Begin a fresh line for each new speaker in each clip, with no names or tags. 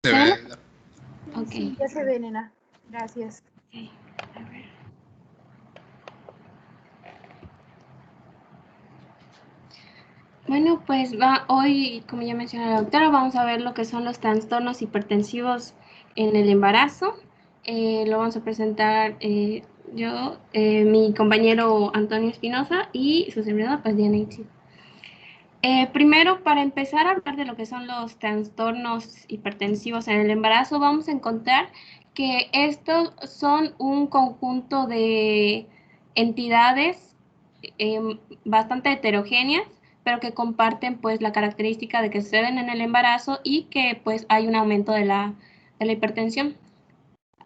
Se
¿Tenemos?
ve.
Ok.
Sí, ya se ve, nena. Gracias.
Okay. A ver. Bueno, pues hoy, como ya mencionó la doctora, vamos a ver lo que son los trastornos hipertensivos en el embarazo. Lo vamos a presentar yo, mi compañero Antonio Espinosa y su servidora, pues Diana Itzi. Primero, para empezar a hablar de lo que son los trastornos hipertensivos en el embarazo, vamos a encontrar que estos son un conjunto de entidades bastante heterogéneas, pero que comparten pues la característica de que suceden en el embarazo y que pues hay un aumento de la hipertensión,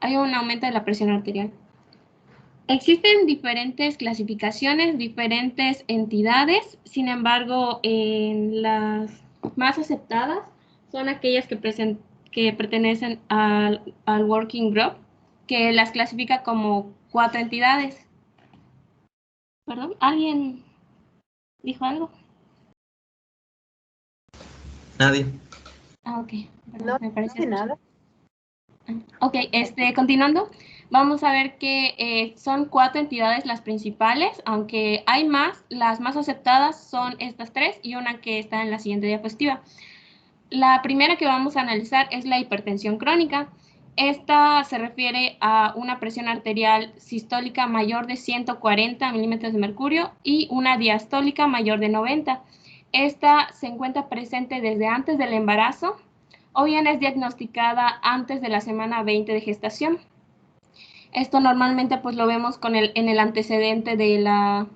hay un aumento de la presión arterial. Existen diferentes clasificaciones, diferentes entidades, sin embargo, las más aceptadas son aquellas que pertenecen al Working Group, que las clasifica como 4 entidades. ¿Perdón? ¿Alguien dijo algo?
Nadie.
Ok. Perdón,
No,
me parece
no nada.
Ok, continuando, vamos a ver que son 4 entidades las principales, aunque hay más, las más aceptadas son estas 3 y una que está en la siguiente diapositiva. La primera que vamos a analizar es la hipertensión crónica. Esta se refiere a una presión arterial sistólica mayor de 140 milímetros de mercurio y una diastólica mayor de 90. Esta se encuentra presente desde antes del embarazo o bien es diagnosticada antes de la semana 20 de gestación. Esto normalmente pues lo vemos en el antecedente de la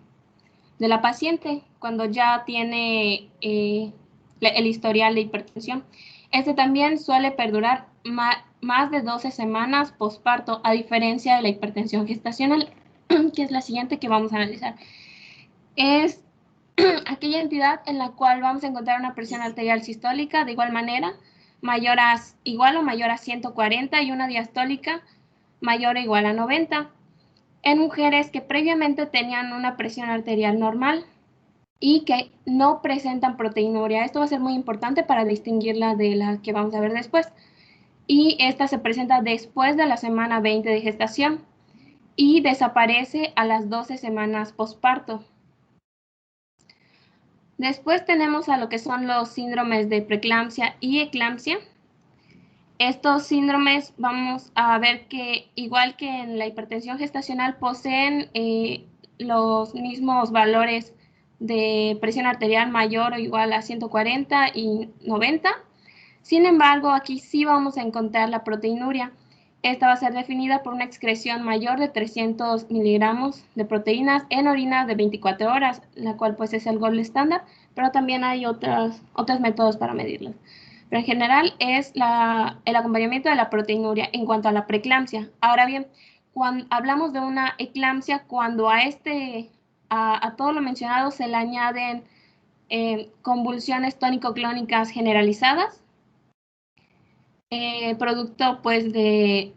paciente, cuando ya tiene el historial de hipertensión. Este también suele perdurar más de 12 semanas posparto, a diferencia de la hipertensión gestacional, que es la siguiente que vamos a analizar. Es aquella entidad en la cual vamos a encontrar una presión arterial sistólica de igual manera, igual o mayor a 140 y una diastólica mayor o igual a 90 en mujeres que previamente tenían una presión arterial normal y que no presentan proteinuria. Esto va a ser muy importante para distinguirla de la que vamos a ver después. Y esta se presenta después de la semana 20 de gestación y desaparece a las 12 semanas posparto. Después tenemos a lo que son los síndromes de preeclampsia y eclampsia. Estos síndromes vamos a ver que, igual que en la hipertensión gestacional, poseen los mismos valores de presión arterial mayor o igual a 140 y 90. Sin embargo, aquí sí vamos a encontrar la proteinuria. Esta va a ser definida por una excreción mayor de 300 miligramos de proteínas en orina de 24 horas, la cual pues es el gold estándar, pero también hay otros métodos para medirlas. Pero en general es el acompañamiento de la proteinuria en cuanto a la preeclampsia. Ahora bien, cuando hablamos de una eclampsia, cuando a todo lo mencionado se le añaden convulsiones tónico-clónicas generalizadas, producto pues de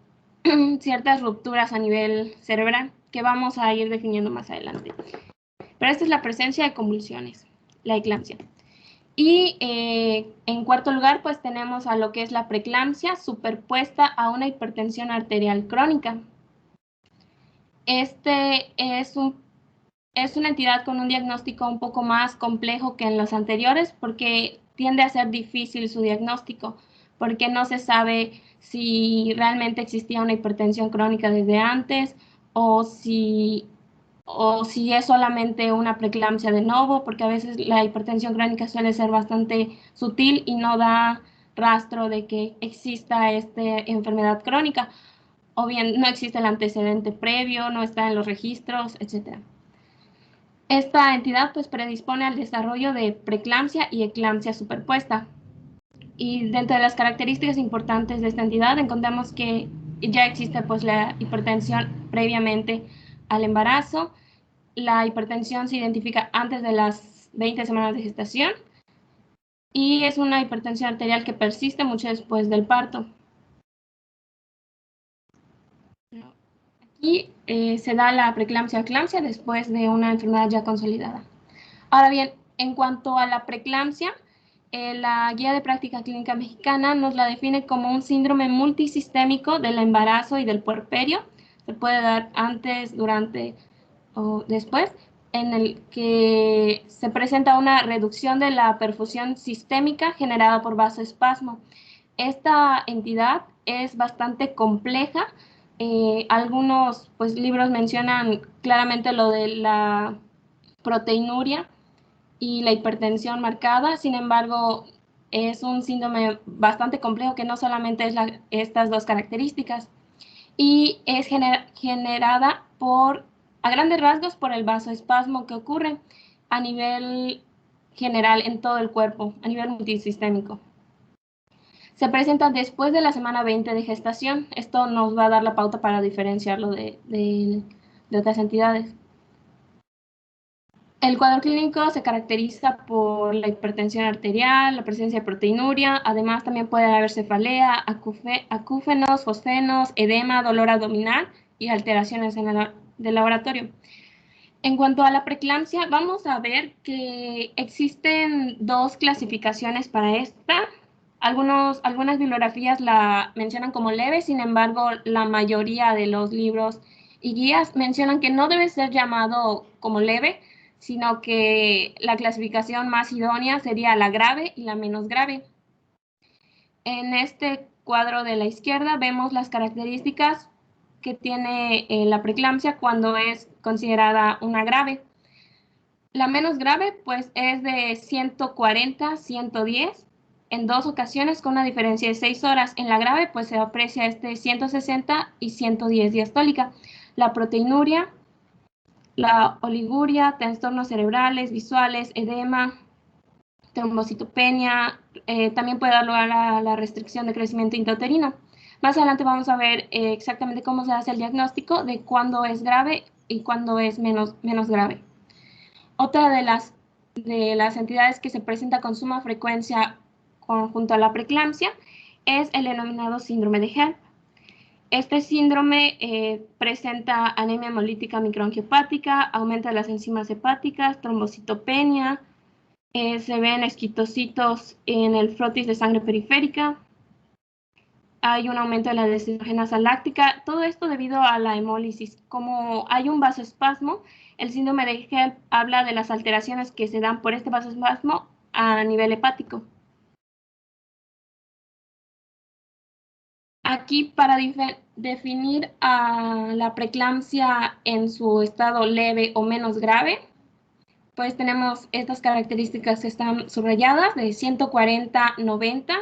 ciertas rupturas a nivel cerebral que vamos a ir definiendo más adelante. Pero esta es la presencia de convulsiones, la eclampsia. Y en cuarto lugar, pues tenemos a lo que es la preeclampsia superpuesta a una hipertensión arterial crónica. Este es una entidad con un diagnóstico un poco más complejo que en los anteriores porque tiende a ser difícil su diagnóstico, porque no se sabe si realmente existía una hipertensión crónica desde antes o si es solamente una preeclampsia de novo, porque a veces la hipertensión crónica suele ser bastante sutil y no da rastro de que exista esta enfermedad crónica, o bien no existe el antecedente previo, no está en los registros, etc. Esta entidad pues predispone al desarrollo de preeclampsia y eclampsia superpuesta. Y dentro de las características importantes de esta entidad encontramos que ya existe pues la hipertensión previamente al embarazo. La hipertensión se identifica antes de las 20 semanas de gestación y es una hipertensión arterial que persiste mucho después del parto. Aquí se da la preeclampsia-eclampsia después de una enfermedad ya consolidada. Ahora bien, en cuanto a la preeclampsia, La Guía de Práctica Clínica Mexicana nos la define como un síndrome multisistémico del embarazo y del puerperio. Se puede dar antes, durante o después, en el que se presenta una reducción de la perfusión sistémica generada por vasoespasmo. Esta entidad es bastante compleja. Algunos pues, libros mencionan claramente lo de la proteinuria y la hipertensión marcada. Sin embargo, es un síndrome bastante complejo que no solamente es estas dos características y es generada a grandes rasgos por el vasoespasmo que ocurre a nivel general en todo el cuerpo, a nivel multisistémico. Se presenta después de la semana 20 de gestación. Esto nos va a dar la pauta para diferenciarlo de otras entidades. El cuadro clínico se caracteriza por la hipertensión arterial, la presencia de proteinuria, además también puede haber cefalea, acúfenos, fosfenos, edema, dolor abdominal y alteraciones del laboratorio. En cuanto a la preeclampsia, vamos a ver que existen dos clasificaciones para esta. Algunas bibliografías la mencionan como leve, sin embargo, la mayoría de los libros y guías mencionan que no debe ser llamado como leve, sino que la clasificación más idónea sería la grave y la menos grave. En este cuadro de la izquierda vemos las características que tiene la preeclampsia cuando es considerada una grave. La menos grave, pues, es de 140 a 110 en dos ocasiones con una diferencia de 6 horas. En la grave, pues, se aprecia 160 y 110 diastólica. La proteinuria, la oliguria, trastornos cerebrales, visuales, edema, trombocitopenia, también puede dar lugar a la restricción de crecimiento intrauterino. Más adelante vamos a ver exactamente cómo se hace el diagnóstico de cuándo es grave y cuándo es menos grave. Otra de las entidades que se presenta con suma frecuencia junto a la preeclampsia es el denominado síndrome de HELP. Este síndrome presenta anemia hemolítica microangiopática, aumento de las enzimas hepáticas, trombocitopenia, se ven esquitocitos en el frotis de sangre periférica, hay un aumento de la deshidrogenasa láctica, todo esto debido a la hemólisis. Como hay un vasoespasmo, el síndrome de HELP habla de las alteraciones que se dan por este vasoespasmo a nivel hepático. Aquí, para definir a la preeclampsia en su estado leve o menos grave, pues tenemos estas características que están subrayadas de 140-90.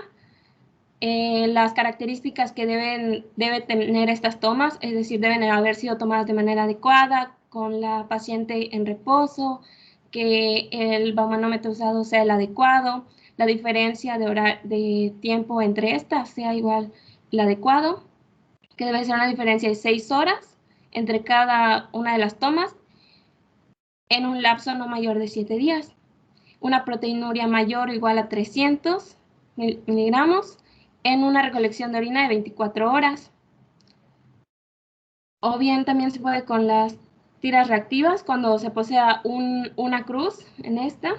Las características que debe tener estas tomas, es decir, deben haber sido tomadas de manera adecuada, con la paciente en reposo, que el baumanómetro usado sea el adecuado, la diferencia de tiempo entre estas sea igual el adecuado, que debe ser una diferencia de 6 horas entre cada una de las tomas en un lapso no mayor de 7 días. Una proteinuria mayor o igual a 300 miligramos en una recolección de orina de 24 horas. O bien también se puede con las tiras reactivas cuando se posea una cruz en esta.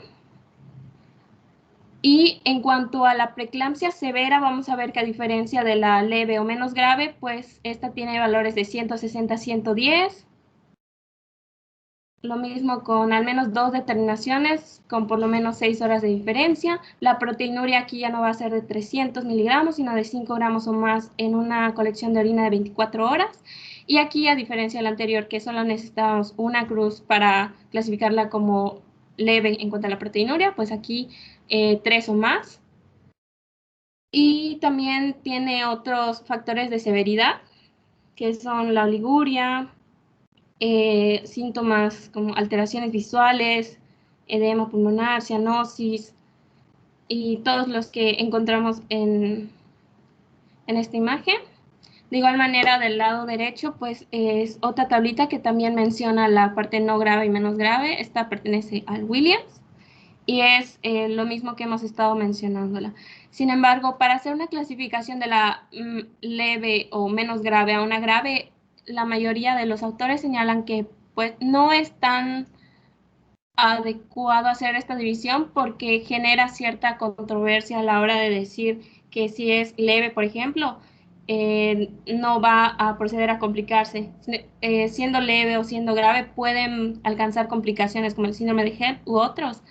Y en cuanto a la preeclampsia severa, vamos a ver que a diferencia de la leve o menos grave, pues esta tiene valores de 160 a 110. Lo mismo con al menos 2 determinaciones, con por lo menos 6 horas de diferencia. La proteinuria aquí ya no va a ser de 300 miligramos, sino de 5 gramos o más en una colección de orina de 24 horas. Y aquí, a diferencia del anterior, que solo necesitábamos una cruz para clasificarla como leve en cuanto a la proteinuria, pues aquí 3 o más. Y también tiene otros factores de severidad, que son la oliguria, síntomas como alteraciones visuales, edema pulmonar, cianosis y todos los que encontramos en esta imagen. De igual manera, del lado derecho, pues es otra tablita que también menciona la parte no grave y menos grave. Esta pertenece al Williams y es lo mismo que hemos estado mencionándola. Sin embargo, para hacer una clasificación de la leve o menos grave a una grave, la mayoría de los autores señalan que pues no es tan adecuado hacer esta división porque genera cierta controversia a la hora de decir que si es leve, por ejemplo, no va a proceder a complicarse. Siendo leve o siendo grave, pueden alcanzar complicaciones como el síndrome de HELP u otros,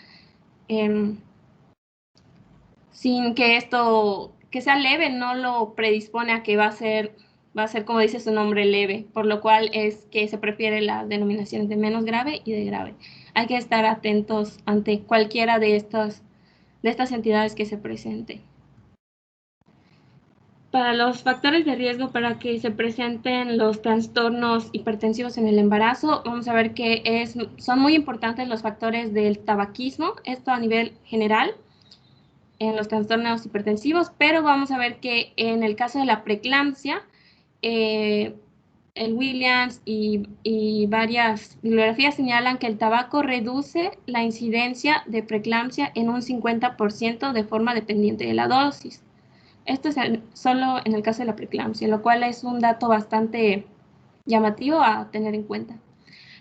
sin que esto, que sea leve, no lo predispone a que va a ser como dice su nombre, leve, por lo cual es que se prefiere las denominaciones de menos grave y de grave. Hay que estar atentos ante cualquiera de estas entidades que se presente. Para los factores de riesgo para que se presenten los trastornos hipertensivos en el embarazo, vamos a ver que son muy importantes los factores del tabaquismo, esto a nivel general, en los trastornos hipertensivos, pero vamos a ver que en el caso de la preeclampsia, el Williams y varias bibliografías señalan que el tabaco reduce la incidencia de preeclampsia en un 50% de forma dependiente de la dosis. Esto es solo en el caso de la preeclampsia, lo cual es un dato bastante llamativo a tener en cuenta.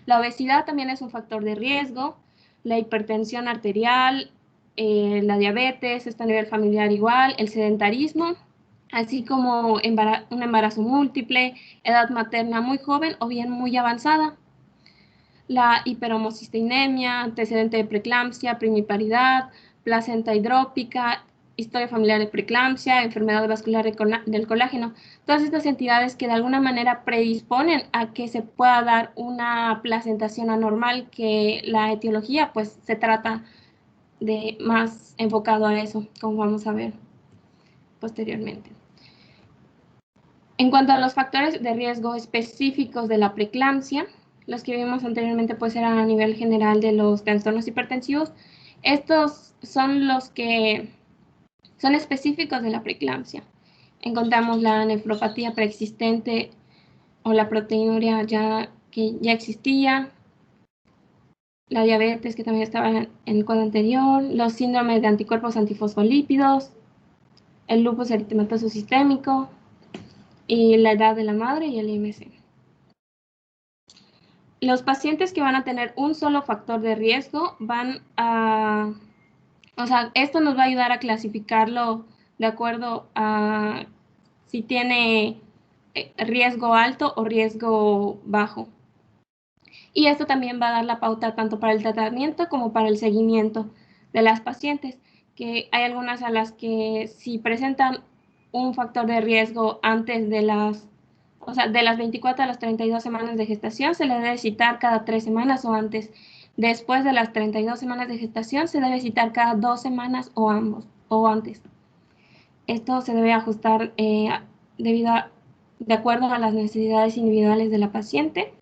La obesidad también es un factor de riesgo, la hipertensión arterial, la diabetes, está a nivel familiar igual, el sedentarismo, así como un embarazo múltiple, edad materna muy joven o bien muy avanzada. La hiperhomocisteinemia, antecedente de preeclampsia, primiparidad, placenta hidrópica, historia familiar de preeclampsia, enfermedad vascular del colágeno, todas estas entidades que de alguna manera predisponen a que se pueda dar una placentación anormal, que la etiología pues se trata de más enfocado a eso, como vamos a ver posteriormente. En cuanto a los factores de riesgo específicos de la preeclampsia, los que vimos anteriormente pues eran a nivel general de los trastornos hipertensivos. Estos son los que son específicos de la preeclampsia. Encontramos la nefropatía preexistente o la proteinuria que ya existía, la diabetes que también estaba en el cuadro anterior, los síndromes de anticuerpos antifosfolípidos, el lupus eritematoso sistémico y la edad de la madre y el IMC. Los pacientes que van a tener un solo factor de riesgo esto nos va a ayudar a clasificarlo de acuerdo a si tiene riesgo alto o riesgo bajo. Y esto también va a dar la pauta tanto para el tratamiento como para el seguimiento de las pacientes, que hay algunas a las que si presentan un factor de riesgo antes de las 24 a las 32 semanas de gestación, se le debe citar cada 3 semanas o antes. Después de las 32 semanas de gestación, se debe citar cada 2 semanas o ambos, o antes. Esto se debe ajustar de acuerdo a las necesidades individuales de la paciente.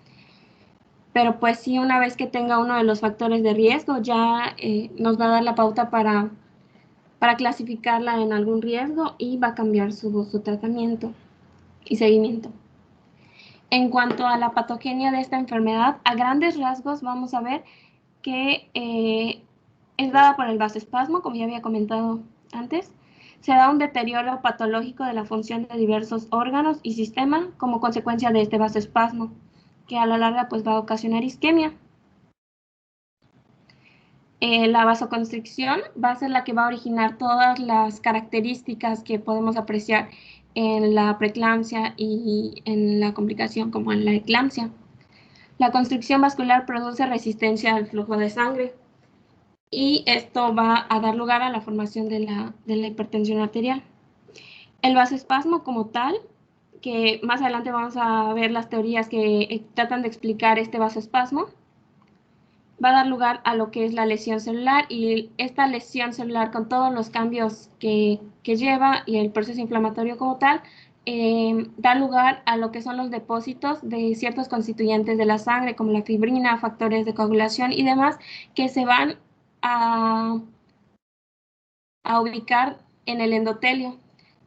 Pero pues sí, una vez que tenga uno de los factores de riesgo, ya nos va a dar la pauta para clasificarla en algún riesgo y va a cambiar su tratamiento y seguimiento. En cuanto a la patogenia de esta enfermedad, a grandes rasgos vamos a ver que es dada por el vasoespasmo, como ya había comentado antes. Se da un deterioro patológico de la función de diversos órganos y sistemas como consecuencia de este vasoespasmo, que a la larga pues va a ocasionar isquemia. La vasoconstricción va a ser la que va a originar todas las características que podemos apreciar en la preeclampsia y en la complicación como en la eclampsia. La constricción vascular produce resistencia al flujo de sangre y esto va a dar lugar a la formación de la hipertensión arterial. El vasoespasmo como tal, que más adelante vamos a ver las teorías que tratan de explicar este vasoespasmo, va a dar lugar a lo que es la lesión celular, y esta lesión celular con todos los cambios que lleva y el proceso inflamatorio como tal, da lugar a lo que son los depósitos de ciertos constituyentes de la sangre como la fibrina, factores de coagulación y demás, que se van a ubicar en el endotelio.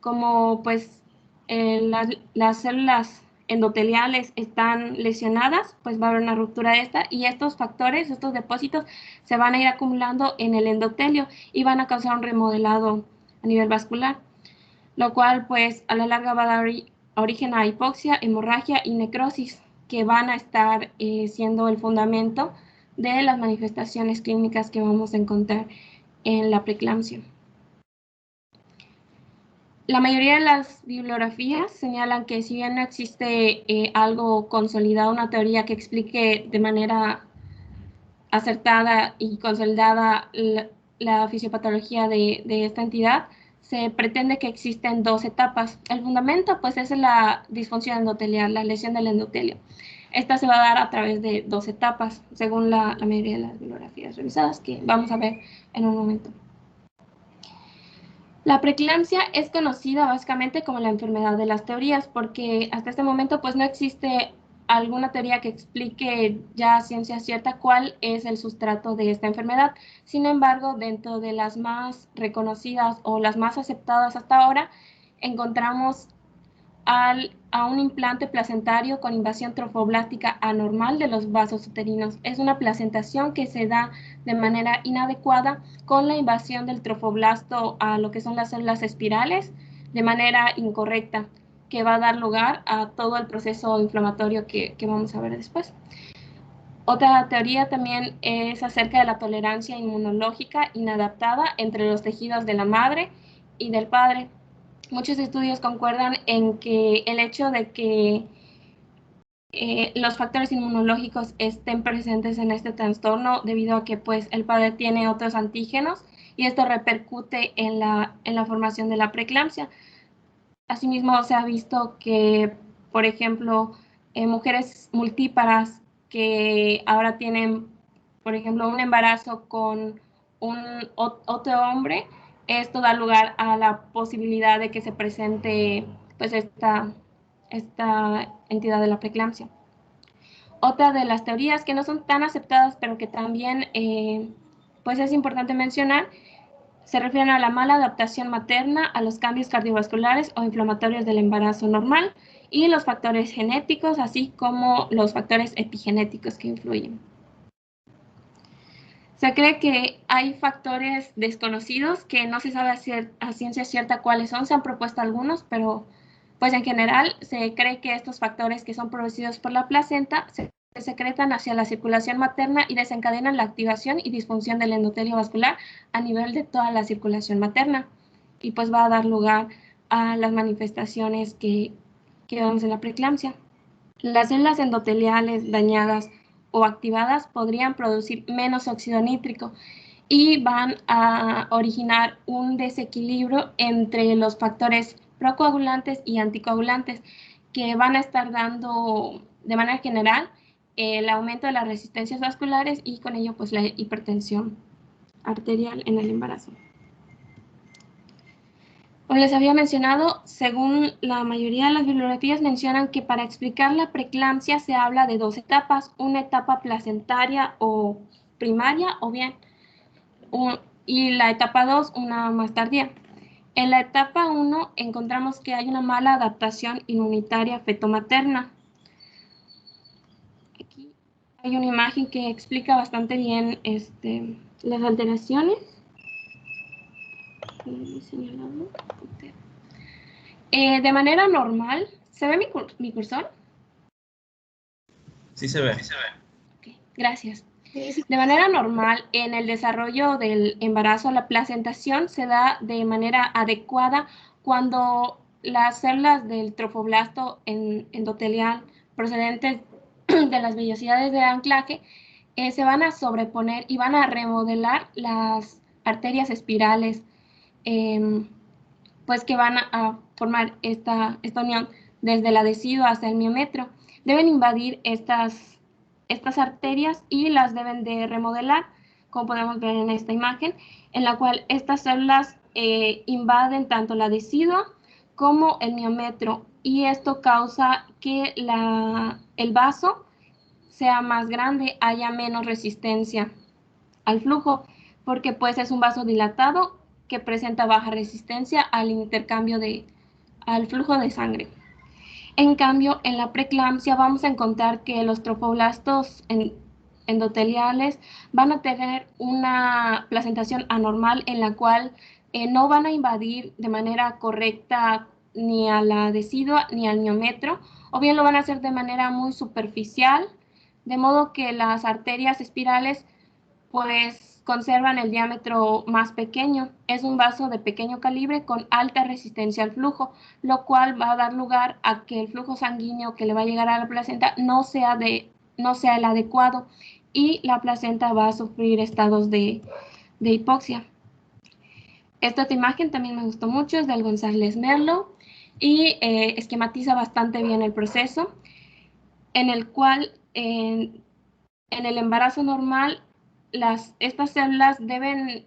Como pues las células endoteliales están lesionadas, pues va a haber una ruptura de esta y estos factores, estos depósitos se van a ir acumulando en el endotelio y van a causar un remodelado a nivel vascular, lo cual pues a la larga va a dar origen a hipoxia, hemorragia y necrosis, que van a estar siendo el fundamento de las manifestaciones clínicas que vamos a encontrar en la preeclampsia. La mayoría de las bibliografías señalan que si bien no existe algo consolidado, una teoría que explique de manera acertada y consolidada la fisiopatología de esta entidad, se pretende que existen dos etapas. El fundamento, pues, es la disfunción endotelial, la lesión del endotelio. Esta se va a dar a través de dos etapas, según la mayoría de las bibliografías revisadas, que vamos a ver en un momento. La preeclampsia es conocida básicamente como la enfermedad de las teorías, porque hasta este momento pues no existe alguna teoría que explique ya a ciencia cierta cuál es el sustrato de esta enfermedad. Sin embargo, dentro de las más reconocidas o las más aceptadas hasta ahora, encontramos a un implante placentario con invasión trofoblástica anormal de los vasos uterinos. Es una placentación que se da de manera inadecuada con la invasión del trofoblasto a lo que son las células espirales de manera incorrecta, que va a dar lugar a todo el proceso inflamatorio que vamos a ver después. Otra teoría también es acerca de la tolerancia inmunológica inadaptada entre los tejidos de la madre y del padre. Muchos estudios concuerdan en que el hecho de que los factores inmunológicos estén presentes en este trastorno debido a que pues, el padre tiene otros antígenos y esto repercute en la formación de la preeclampsia. Asimismo, se ha visto que, por ejemplo, mujeres multíparas que ahora tienen, por ejemplo, un embarazo con otro hombre, esto da lugar a la posibilidad de que se presente pues esta entidad de la preeclampsia. Otra de las teorías que no son tan aceptadas, pero que también pues es importante mencionar, se refieren a la mala adaptación materna a los cambios cardiovasculares o inflamatorios del embarazo normal y los factores genéticos, así como los factores epigenéticos que influyen. Se cree que hay factores desconocidos que no se sabe a ciencia cierta cuáles son. Se han propuesto algunos, pero pues en general se cree que estos factores que son producidos por la placenta se secretan hacia la circulación materna y desencadenan la activación y disfunción del endotelio vascular a nivel de toda la circulación materna. Y pues va a dar lugar a las manifestaciones que vemos en la preeclampsia. Las células endoteliales dañadas o activadas podrían producir menos óxido nítrico y van a originar un desequilibrio entre los factores procoagulantes y anticoagulantes que van a estar dando de manera general el aumento de las resistencias vasculares y con ello pues la hipertensión arterial en el embarazo. Como les había mencionado, según la mayoría de las bibliografías mencionan que para explicar la preeclampsia se habla de dos etapas, una etapa placentaria o primaria o bien y la etapa 2 una más tardía. En la etapa 1 encontramos que hay una mala adaptación inmunitaria fetomaterna. Aquí hay una imagen que explica bastante bien las alteraciones. De manera normal, ¿se ve mi cursor?
Sí se ve.
Okay, gracias. De manera normal, en el desarrollo del embarazo, la placentación se da de manera adecuada cuando las células del trofoblasto endotelial procedentes de las vellosidades de anclaje se van a sobreponer y van a remodelar las arterias espirales, pues que van a formar esta unión desde la deciduo hasta el miometro. Deben invadir estas arterias y las deben de remodelar, como podemos ver en esta imagen, en la cual estas células invaden tanto la decidua como el miometro y esto causa que el vaso sea más grande, haya menos resistencia al flujo, porque pues es un vaso dilatado que presenta baja resistencia al intercambio al flujo de sangre. En cambio, en la preeclampsia vamos a encontrar que los trofoblastos endoteliales van a tener una placentación anormal en la cual no van a invadir de manera correcta ni a la decidua ni al miometro, o bien lo van a hacer de manera muy superficial, de modo que las arterias espirales pues conservan el diámetro más pequeño. Es un vaso de pequeño calibre con alta resistencia al flujo, lo cual va a dar lugar a que el flujo sanguíneo que le va a llegar a la placenta no sea el adecuado y la placenta va a sufrir estados de hipoxia. Esta otra imagen también me gustó mucho, es del González Merlo y esquematiza bastante bien el proceso, en el cual en el embarazo normal estas células deben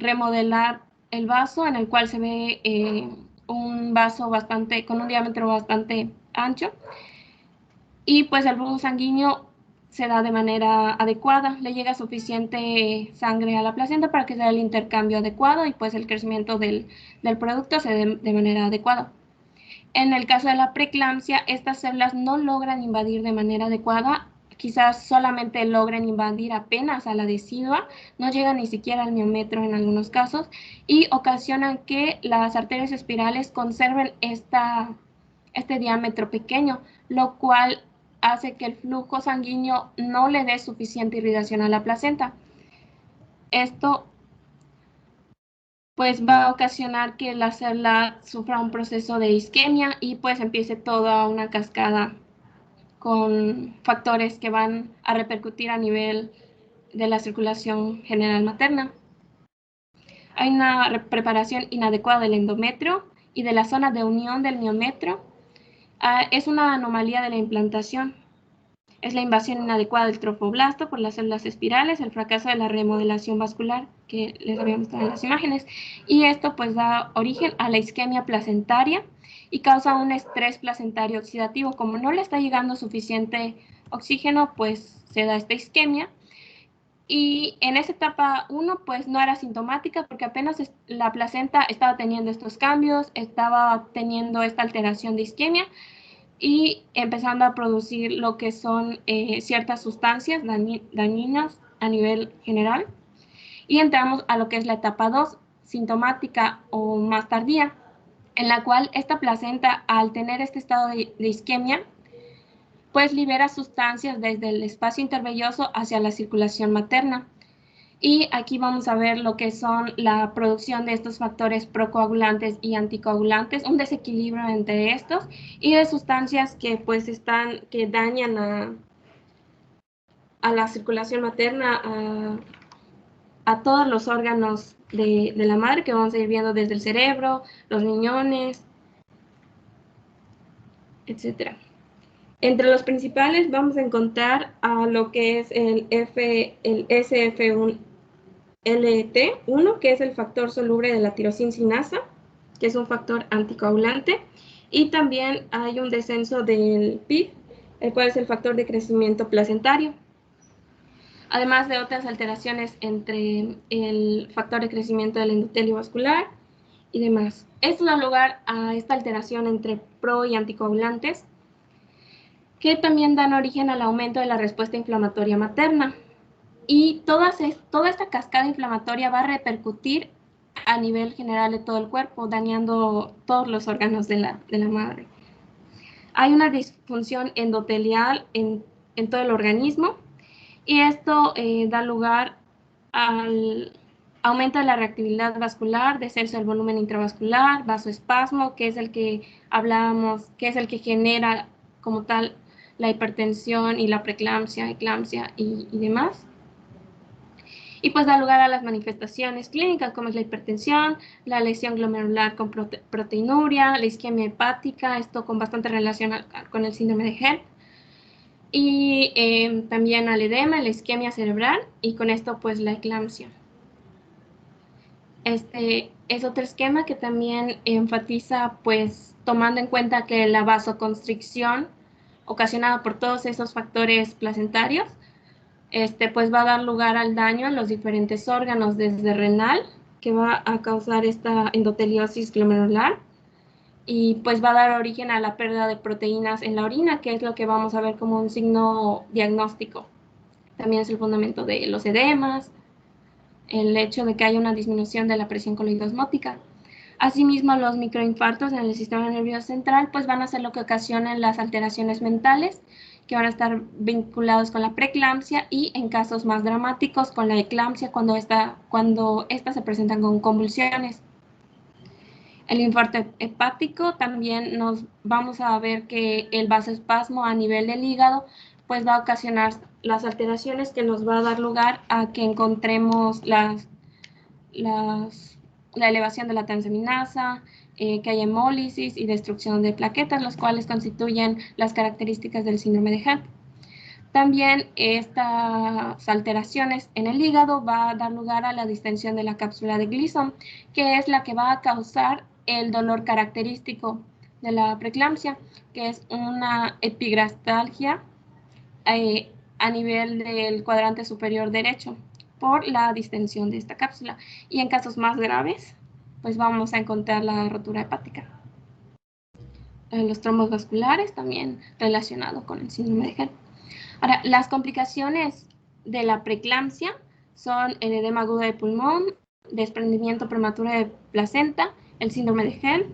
remodelar el vaso, en el cual se ve un vaso con un diámetro bastante ancho, y pues el flujo sanguíneo se da de manera adecuada, le llega suficiente sangre a la placenta para que se dé el intercambio adecuado y pues el crecimiento del producto se dé de manera adecuada. En el caso de la preeclampsia, estas células no logran invadir de manera adecuada, quizás solamente logren invadir apenas a la decidua, no llegan ni siquiera al miometro en algunos casos, y ocasionan que las arterias espirales conserven este diámetro pequeño, lo cual hace que el flujo sanguíneo no le dé suficiente irrigación a la placenta. Esto pues va a ocasionar que la célula sufra un proceso de isquemia y pues empiece toda una cascada con factores que van a repercutir a nivel de la circulación general materna. Hay una preparación inadecuada del endometrio y de la zona de unión del miometrio. Es una anomalía de la implantación. Es la invasión inadecuada del trofoblasto por las células espirales, el fracaso de la remodelación vascular que les había mostrado en las imágenes, y esto pues da origen a la isquemia placentaria y causa un estrés placentario oxidativo. Como no le está llegando suficiente oxígeno, pues se da esta isquemia, y en esa etapa 1 pues no era sintomática porque apenas la placenta estaba teniendo estos cambios, estaba teniendo esta alteración de isquemia y empezando a producir lo que son ciertas sustancias dañinas a nivel general. Y entramos a lo que es la etapa 2, sintomática o más tardía, en la cual esta placenta, al tener este estado de isquemia, pues libera sustancias desde el espacio intervelloso hacia la circulación materna. Y aquí vamos a ver lo que son la producción de estos factores procoagulantes y anticoagulantes, un desequilibrio entre estos, y de sustancias que pues que dañan a la circulación materna, a todos los órganos de la madre, que vamos a ir viendo desde el cerebro, los riñones, etc. Entre los principales vamos a encontrar a lo que es el SF1 LT1, que es el factor soluble de la tirosina, que es un factor anticoagulante, y también hay un descenso del PIB, el cual es el factor de crecimiento placentario, además de otras alteraciones entre el factor de crecimiento del endotelio vascular y demás. Esto da lugar a esta alteración entre pro y anticoagulantes, que también dan origen al aumento de la respuesta inflamatoria materna. Y toda esta cascada inflamatoria va a repercutir a nivel general de todo el cuerpo, dañando todos los órganos de la madre. Hay una disfunción endotelial en todo el organismo, y esto da lugar al aumento de la reactividad vascular, descenso del volumen intravascular, vasoespasmo, que es el que hablábamos, que es el que genera como tal la hipertensión y la preeclampsia, eclampsia y demás. Y pues da lugar a las manifestaciones clínicas como es la hipertensión, la lesión glomerular con proteinuria, la isquemia hepática, esto con bastante relación con el síndrome de HELP, y también al edema, la isquemia cerebral, y con esto pues la eclampsia. Este es otro esquema que también enfatiza, pues tomando en cuenta que la vasoconstricción ocasionada por todos esos factores placentarios pues va a dar lugar al daño a los diferentes órganos, desde renal, que va a causar esta endoteliosis glomerular, y pues va a dar origen a la pérdida de proteínas en la orina, que es lo que vamos a ver como un signo diagnóstico. También es el fundamento de los edemas, el hecho de que haya una disminución de la presión coloidosmótica. Asimismo, los microinfartos en el sistema nervioso central pues van a ser lo que ocasionan las alteraciones mentales, que van a estar vinculados con la preeclampsia y en casos más dramáticos con la eclampsia cuando estas se presentan con convulsiones. El infarto hepático también nos vamos a ver que el vasoespasmo a nivel del hígado pues va a ocasionar las alteraciones que nos va a dar lugar a que encontremos la elevación de la transaminasa, que haya hemólisis y destrucción de plaquetas, los cuales constituyen las características del síndrome de Hett. También estas alteraciones en el hígado va a dar lugar a la distensión de la cápsula de Gleason, que es la que va a causar el dolor característico de la preeclampsia, que es una epigrastalgia a nivel del cuadrante superior derecho por la distensión de esta cápsula. Y en casos más graves, pues vamos a encontrar la rotura hepática. Los trombos vasculares también relacionados con el síndrome de Hett. Ahora, las complicaciones de la preeclampsia son el edema agudo de pulmón, desprendimiento prematuro de placenta, el síndrome de Hett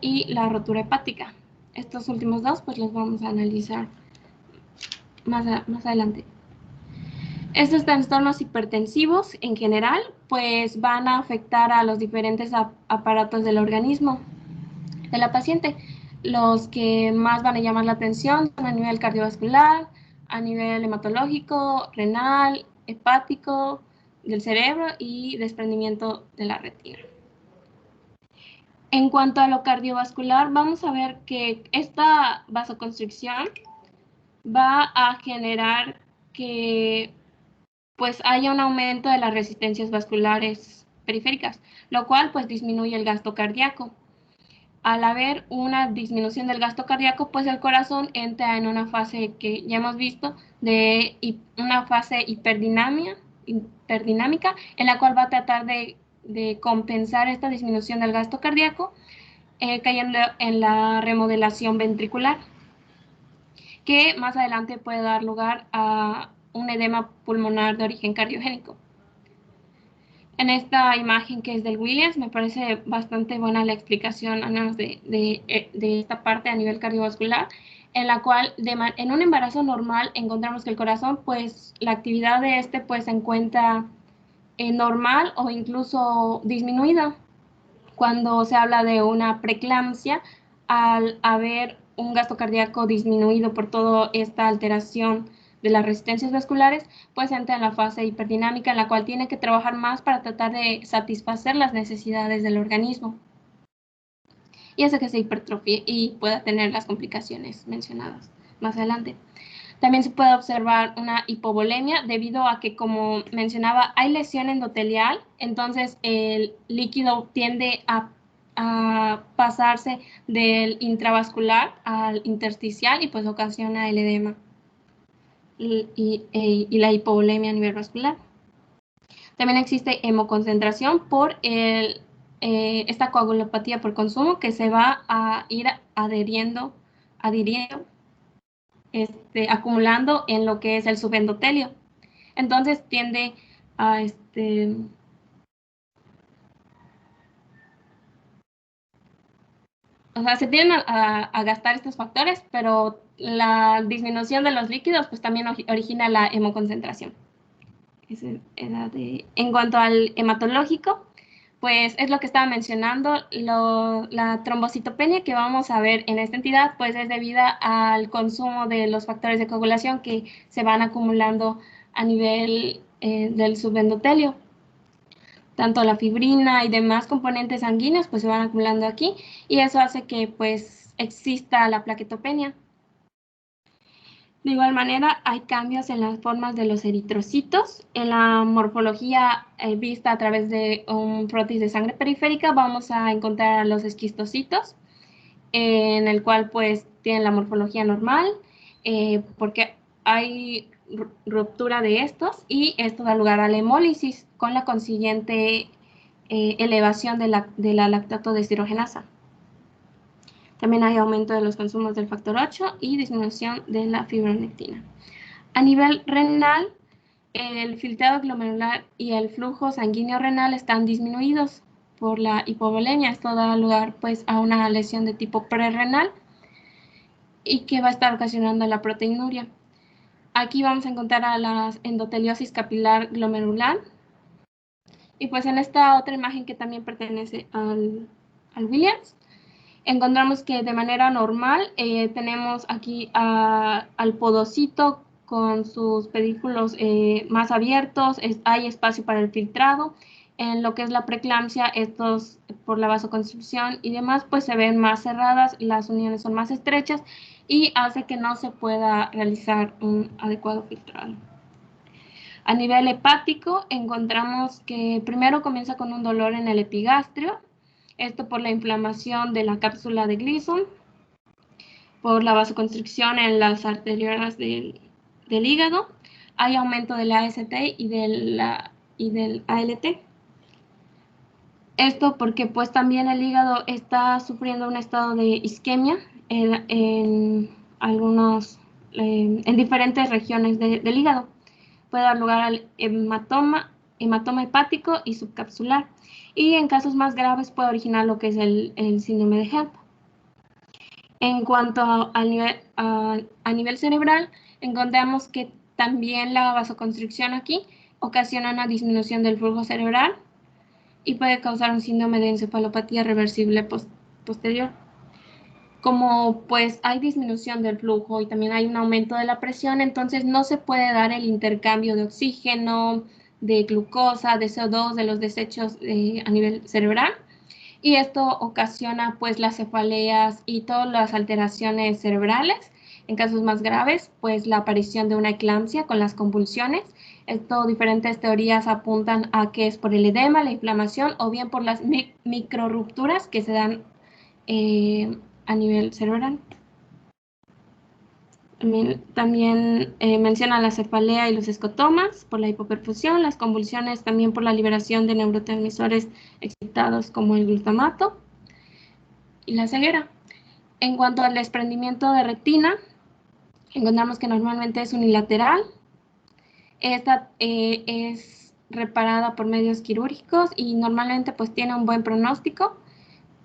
y la rotura hepática. Estos últimos dos pues los vamos a analizar más adelante. Estos trastornos hipertensivos en general pues van a afectar a los diferentes aparatos del organismo de la paciente. Los que más van a llamar la atención son a nivel cardiovascular, a nivel hematológico, renal, hepático, del cerebro y desprendimiento de la retina. En cuanto a lo cardiovascular, vamos a ver que esta vasoconstricción va a generar que pues haya un aumento de las resistencias vasculares periféricas, lo cual pues disminuye el gasto cardíaco. Al haber una disminución del gasto cardíaco, pues el corazón entra en una fase que ya hemos visto, de una fase hiperdinámica, en la cual va a tratar de compensar esta disminución del gasto cardíaco, cayendo en la remodelación ventricular, que más adelante puede dar lugar a un edema pulmonar de origen cardiogénico. En esta imagen que es del Williams, me parece bastante buena la explicación al menos de esta parte a nivel cardiovascular, en la cual en un embarazo normal encontramos que el corazón, pues la actividad de este pues se encuentra normal o incluso disminuida. Cuando se habla de una preeclampsia, al haber un gasto cardíaco disminuido por toda esta alteración de las resistencias vasculares, pues entra en la fase hiperdinámica, en la cual tiene que trabajar más para tratar de satisfacer las necesidades del organismo. Y hace que se hipertrofie y pueda tener las complicaciones mencionadas más adelante. También se puede observar una hipovolemia debido a que, como mencionaba, hay lesión endotelial, entonces el líquido tiende a pasarse del intravascular al intersticial y pues ocasiona el edema y la hipovolemia a nivel vascular. También existe hemoconcentración por esta coagulopatía por consumo que se va a ir adhiriendo, acumulando en lo que es el subendotelio. Entonces tiende a o sea, se tienden a gastar estos factores, pero la disminución de los líquidos pues también origina la hemoconcentración. En cuanto al hematológico, pues es lo que estaba mencionando, la trombocitopenia que vamos a ver en esta entidad, pues es debida al consumo de los factores de coagulación que se van acumulando a nivel del subendotelio. Tanto la fibrina y demás componentes sanguíneos pues se van acumulando aquí y eso hace que pues exista la plaquetopenia. De igual manera, hay cambios en las formas de los eritrocitos. En la morfología vista a través de un prótesis de sangre periférica, vamos a encontrar a los esquistocitos, en el cual pues tienen la morfología normal, porque hay ruptura de estos y esto da lugar a la hemólisis con la consiguiente elevación de la lactato deshidrogenasa. También hay aumento de los consumos del factor 8 y disminución de la fibronectina. A nivel renal, el filtrado glomerular y el flujo sanguíneo renal están disminuidos por la hipovolemia. Esto da lugar pues a una lesión de tipo prerrenal. y que va a estar ocasionando la proteinuria. Aquí vamos a encontrar a la endoteliosis capilar glomerular. Y pues en esta otra imagen que también pertenece al Williams, encontramos que de manera normal tenemos aquí al podocito con sus pedículos más abiertos, hay espacio para el filtrado. En lo que es la preeclampsia, estos por la vasoconstricción y demás, pues se ven más cerradas, las uniones son más estrechas y hace que no se pueda realizar un adecuado filtrado. A nivel hepático, encontramos que primero comienza con un dolor en el epigastrio, esto por la inflamación de la cápsula de Gleason, por la vasoconstricción en las arteriolas del hígado, hay aumento del AST y del ALT. Esto porque pues también el hígado está sufriendo un estado de isquemia en diferentes regiones del hígado. Puede dar lugar al hematoma hepático y subcapsular. Y en casos más graves puede originar lo que es el síndrome de HELP. En cuanto a nivel cerebral, encontramos que también la vasoconstricción aquí ocasiona una disminución del flujo cerebral y puede causar un síndrome de encefalopatía reversible posterior. Como pues hay disminución del flujo y también hay un aumento de la presión, entonces no se puede dar el intercambio de oxígeno, de glucosa, de CO2, de los desechos a nivel cerebral. Y esto ocasiona pues las cefaleas y todas las alteraciones cerebrales. En casos más graves, pues la aparición de una eclampsia con las convulsiones. Esto, diferentes teorías apuntan a que es por el edema, la inflamación o bien por las microrupturas que se dan a nivel cerebral. También menciona la cefalea y los escotomas por la hipoperfusión, las convulsiones también por la liberación de neurotransmisores excitados como el glutamato y la ceguera. En cuanto al desprendimiento de retina, encontramos que normalmente es unilateral. Esta es reparada por medios quirúrgicos y normalmente pues tiene un buen pronóstico,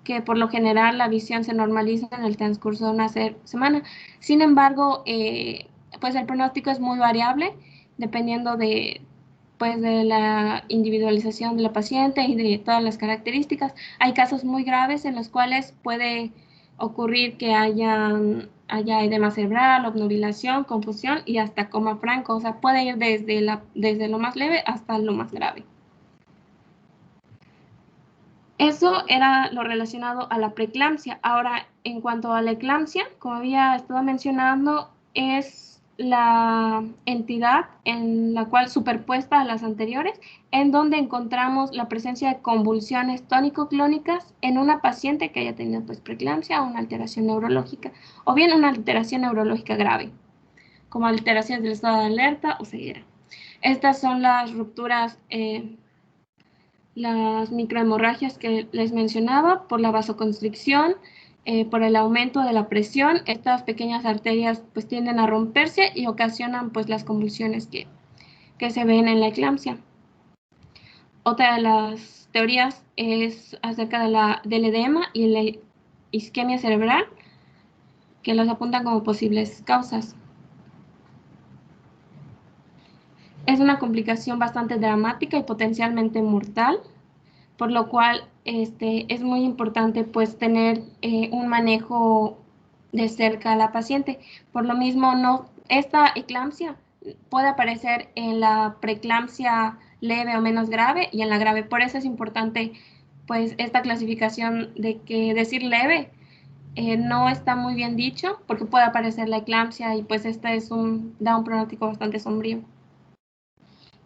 que por lo general la visión se normaliza en el transcurso de una semana. Sin embargo, pues el pronóstico es muy variable dependiendo pues de la individualización de la paciente y de todas las características. Hay casos muy graves en los cuales puede ocurrir que haya edema cerebral, obnubilación, confusión y hasta coma franco. O sea, puede ir desde lo más leve hasta lo más grave. Eso era lo relacionado a la preeclampsia. Ahora, en cuanto a la eclampsia, como había estado mencionando, es la entidad en la cual superpuesta a las anteriores, en donde encontramos la presencia de convulsiones tónico-clónicas en una paciente que haya tenido pues preeclampsia o una alteración neurológica, o bien una alteración neurológica grave, como alteraciones del estado de alerta o ceguera. Estas son las rupturas las microhemorragias que les mencionaba, por la vasoconstricción, por el aumento de la presión, estas pequeñas arterias pues tienden a romperse y ocasionan pues las convulsiones que se ven en la eclampsia. Otra de las teorías es acerca del edema y la isquemia cerebral, que los apuntan como posibles causas. Es una complicación bastante dramática y potencialmente mortal, por lo cual es muy importante pues tener un manejo de cerca a la paciente. Por lo mismo, esta eclampsia puede aparecer en la preeclampsia leve o menos grave y en la grave. Por eso es importante pues esta clasificación de que decir leve no está muy bien dicho, porque puede aparecer la eclampsia y pues da un pronóstico bastante sombrío.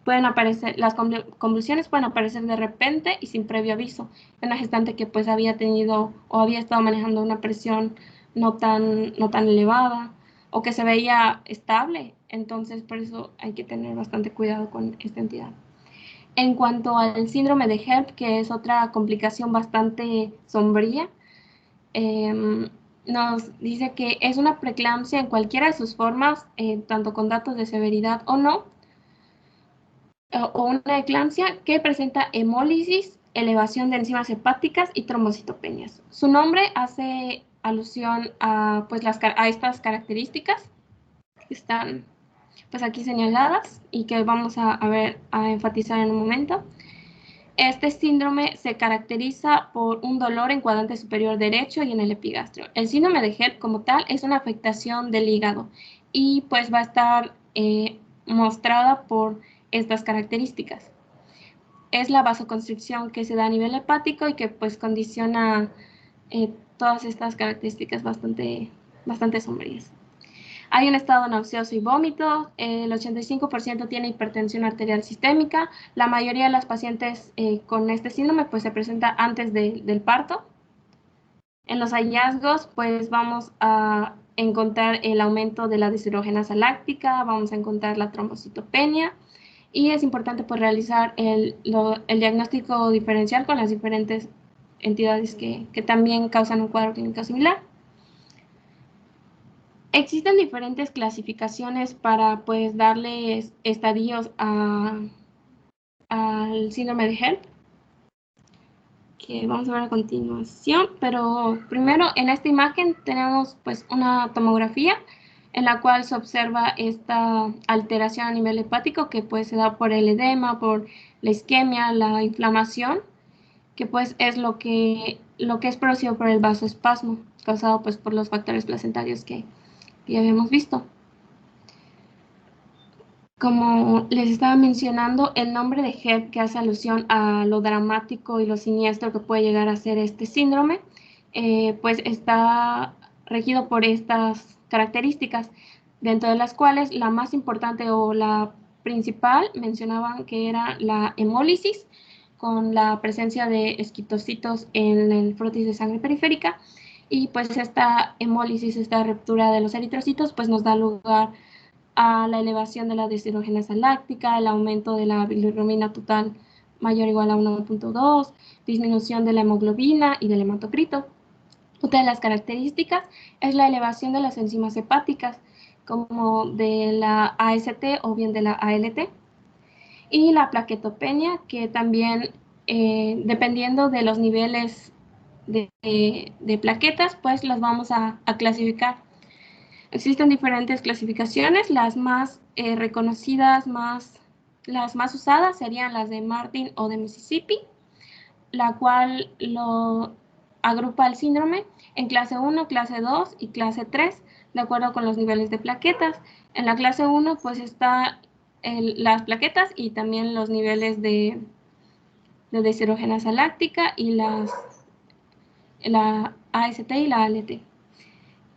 Las convulsiones pueden aparecer de repente y sin previo aviso. En una gestante que pues había tenido o había estado manejando una presión no tan elevada o que se veía estable. Entonces, por eso hay que tener bastante cuidado con esta entidad. En cuanto al síndrome de HELP, que es otra complicación bastante sombría, nos dice que es una preeclampsia en cualquiera de sus formas, tanto con datos de severidad o no, o una eclampsia que presenta hemólisis, elevación de enzimas hepáticas y trombocitopenias. Su nombre hace alusión a, pues, a estas características que están pues aquí señaladas y que vamos a enfatizar en un momento. Este síndrome se caracteriza por un dolor en cuadrante superior derecho y en el epigastrio. El síndrome de HELP como tal es una afectación del hígado y pues va a estar mostrada por estas características. Es la vasoconstricción que se da a nivel hepático y que pues condiciona todas estas características bastante sombrías. Hay un estado nauseoso y vómito, el 85% tiene hipertensión arterial sistémica, la mayoría de las pacientes con este síndrome pues se presenta antes del parto. En los hallazgos pues vamos a encontrar el aumento de la deshidrogenasa láctica, vamos a encontrar la trombocitopenia y es importante pues realizar el diagnóstico diferencial con las diferentes entidades que también causan un cuadro clínico similar. Existen diferentes clasificaciones para pues darles estadios al síndrome de HELP, que vamos a ver a continuación, pero primero en esta imagen tenemos pues una tomografía en la cual se observa esta alteración a nivel hepático que pues se da por el edema, por la isquemia, la inflamación, que pues es lo que es producido por el vasoespasmo, causado pues por los factores placentarios que ya habíamos visto. Como les estaba mencionando, el nombre de HELP, que hace alusión a lo dramático y lo siniestro que puede llegar a ser este síndrome, pues está regido por estas características, dentro de las cuales la más importante o la principal mencionaban que era la hemólisis, con la presencia de esquitocitos en el frotis de sangre periférica, y pues esta hemólisis, esta ruptura de los eritrocitos, pues nos da lugar a la elevación de la deshidrogenasa láctica, el aumento de la bilirrubina total mayor o igual a 1.2, disminución de la hemoglobina y del hematocrito. Otra de las características es la elevación de las enzimas hepáticas, como de la AST o bien de la ALT, y la plaquetopenia, que también, dependiendo de los niveles de plaquetas, pues las vamos a clasificar. Existen diferentes clasificaciones, las más reconocidas, las más usadas serían las de Martin o de Mississippi, la cual lo agrupa el síndrome en clase 1, clase 2 y clase 3, de acuerdo con los niveles de plaquetas. En la clase 1 pues está las plaquetas y también los niveles de deshidrogenasa láctica y la AST y la ALT.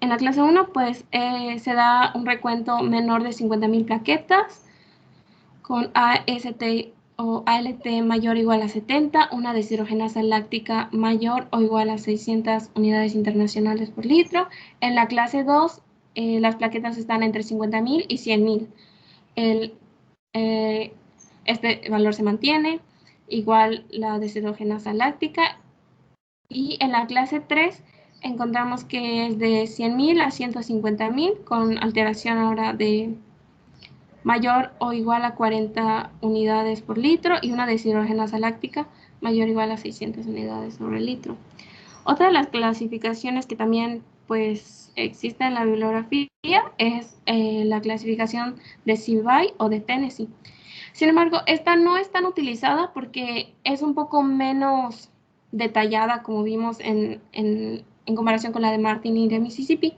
En la clase 1, pues se da un recuento menor de 50.000 plaquetas, con AST o ALT mayor o igual a 70, una deshidrogenasa láctica mayor o igual a 600 unidades internacionales por litro. En la clase 2, las plaquetas están entre 50.000 y 100.000. Este valor se mantiene, igual la deshidrogenasa láctica. Y en la clase 3, encontramos que es de 100.000 a 150.000, con alteración ahora de mayor o igual a 40 unidades por litro y una deshidrogenasa láctica mayor o igual a 600 unidades sobre litro. Otra de las clasificaciones que también pues existe en la bibliografía es la clasificación de CBI o de Tennessee. Sin embargo, esta no es tan utilizada porque es un poco menos detallada, como vimos en comparación con la de Martin y de Mississippi.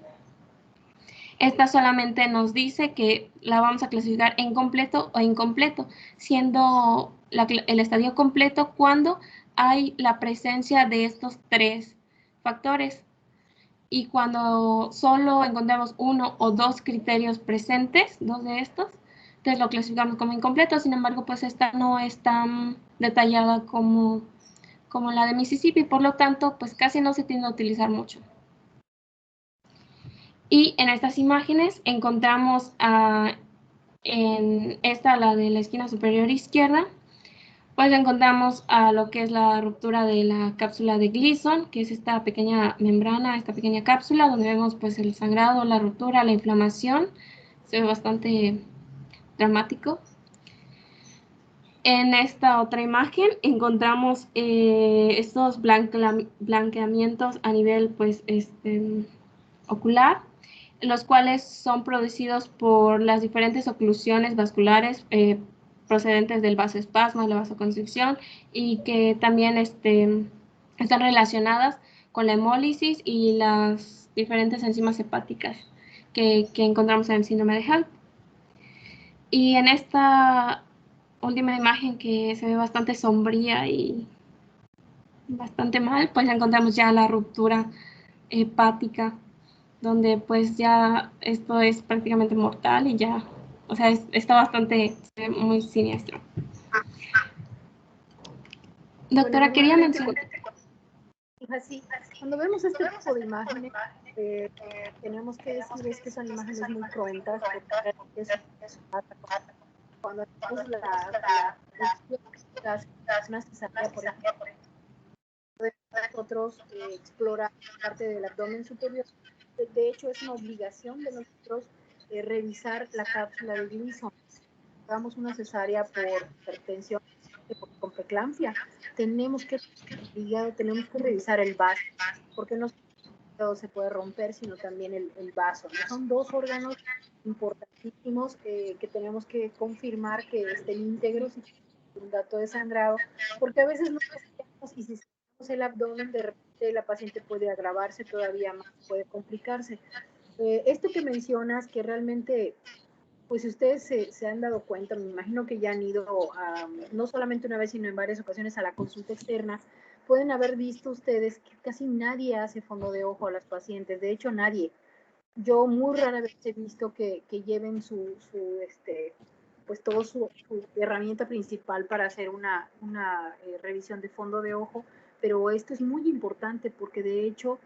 Esta solamente nos dice que la vamos a clasificar en completo o incompleto, siendo el estadio completo cuando hay la presencia de estos tres factores. Y cuando solo encontramos uno o dos criterios presentes, dos de estos, entonces lo clasificamos como incompleto. Sin embargo, pues esta no es tan detallada como la de Mississippi, por lo tanto, pues casi no se tiende a utilizar mucho. Y en estas imágenes encontramos en esta, la de la esquina superior izquierda, pues encontramos a lo que es la ruptura de la cápsula de Gleason, que es esta pequeña membrana, esta pequeña cápsula, donde vemos pues el sangrado, la ruptura, la inflamación. Se ve bastante dramático. En esta otra imagen encontramos estos blanqueamientos a nivel pues, ocular, los cuales son producidos por las diferentes oclusiones vasculares procedentes del vasoespasmo y la vasoconstricción, y que también están relacionadas con la hemólisis y las diferentes enzimas hepáticas que encontramos en el síndrome de HELLP. Y en esta última imagen, que se ve bastante sombría y bastante mal, pues encontramos ya la ruptura hepática, donde pues ya esto es prácticamente mortal y ya, o sea, está bastante, muy siniestro. Doctora,
Bueno,
quería mencionar...
Así, cuando vemos este tipo de imágenes, tenemos que decir es que son imágenes muy cruentas, porque cuando vemos una cesárea, por ejemplo, nosotros explorar parte del abdomen superior. De hecho, es una obligación de nosotros revisar la cápsula de Gleason. Hagamos una cesárea por hipertensión, con preeclampsia, tenemos que revisar el vaso, porque no solo se puede romper, sino también el vaso, ¿no? Son dos órganos importantísimos que tenemos que confirmar que estén íntegros y un dato de sangrado, porque a veces no sabemos, y si sacamos el abdomen, de repente la paciente puede agravarse todavía más, puede complicarse. Esto que mencionas, que realmente, pues si ustedes se han dado cuenta, me imagino que ya han ido no solamente una vez, sino en varias ocasiones a la consulta externa, pueden haber visto ustedes que casi nadie hace fondo de ojo a las pacientes, de hecho nadie. Yo muy rara vez he visto que lleven pues todo su herramienta principal para hacer una revisión de fondo de ojo, pero esto es muy importante porque de hecho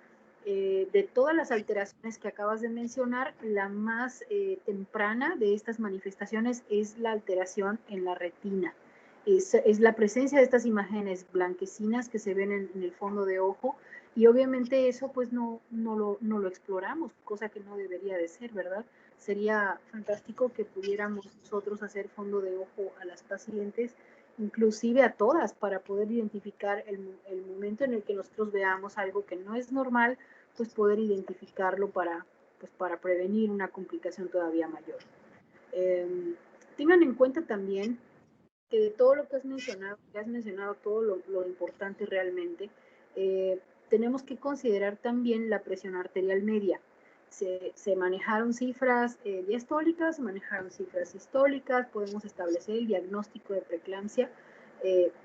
de todas las alteraciones que acabas de mencionar, la más temprana de estas manifestaciones es la alteración en la retina. Es la presencia de estas imágenes blanquecinas que se ven en el fondo de ojo, y obviamente eso pues no lo exploramos, cosa que no debería de ser, ¿verdad? Sería fantástico que pudiéramos nosotros hacer fondo de ojo a las pacientes, inclusive a todas, para poder identificar el momento en el que nosotros veamos algo que no es normal, pues poder identificarlo para prevenir una complicación todavía mayor. Tengan en cuenta también que de todo lo que has mencionado todo lo importante realmente, tenemos que considerar también la presión arterial media. Se manejaron cifras diastólicas, se manejaron cifras sistólicas, podemos establecer el diagnóstico de preeclampsia,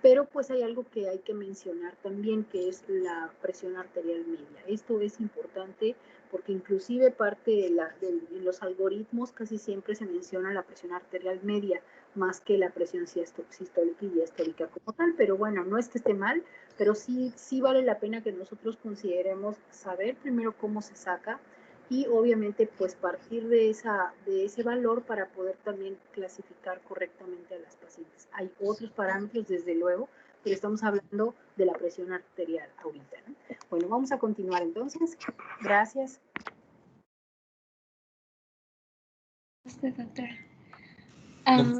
pero pues hay algo que hay que mencionar también, que es la presión arterial media. Esto es importante porque inclusive parte de los algoritmos casi siempre se menciona la presión arterial media, más que la presión sistólica y diastólica como tal, pero bueno, no es que esté mal, pero sí vale la pena que nosotros consideremos saber primero cómo se saca y obviamente pues partir de ese valor para poder también clasificar correctamente a las pacientes. Hay otros parámetros desde luego, pero estamos hablando de la presión arterial ahorita, ¿no? Bueno, vamos a continuar entonces. Gracias.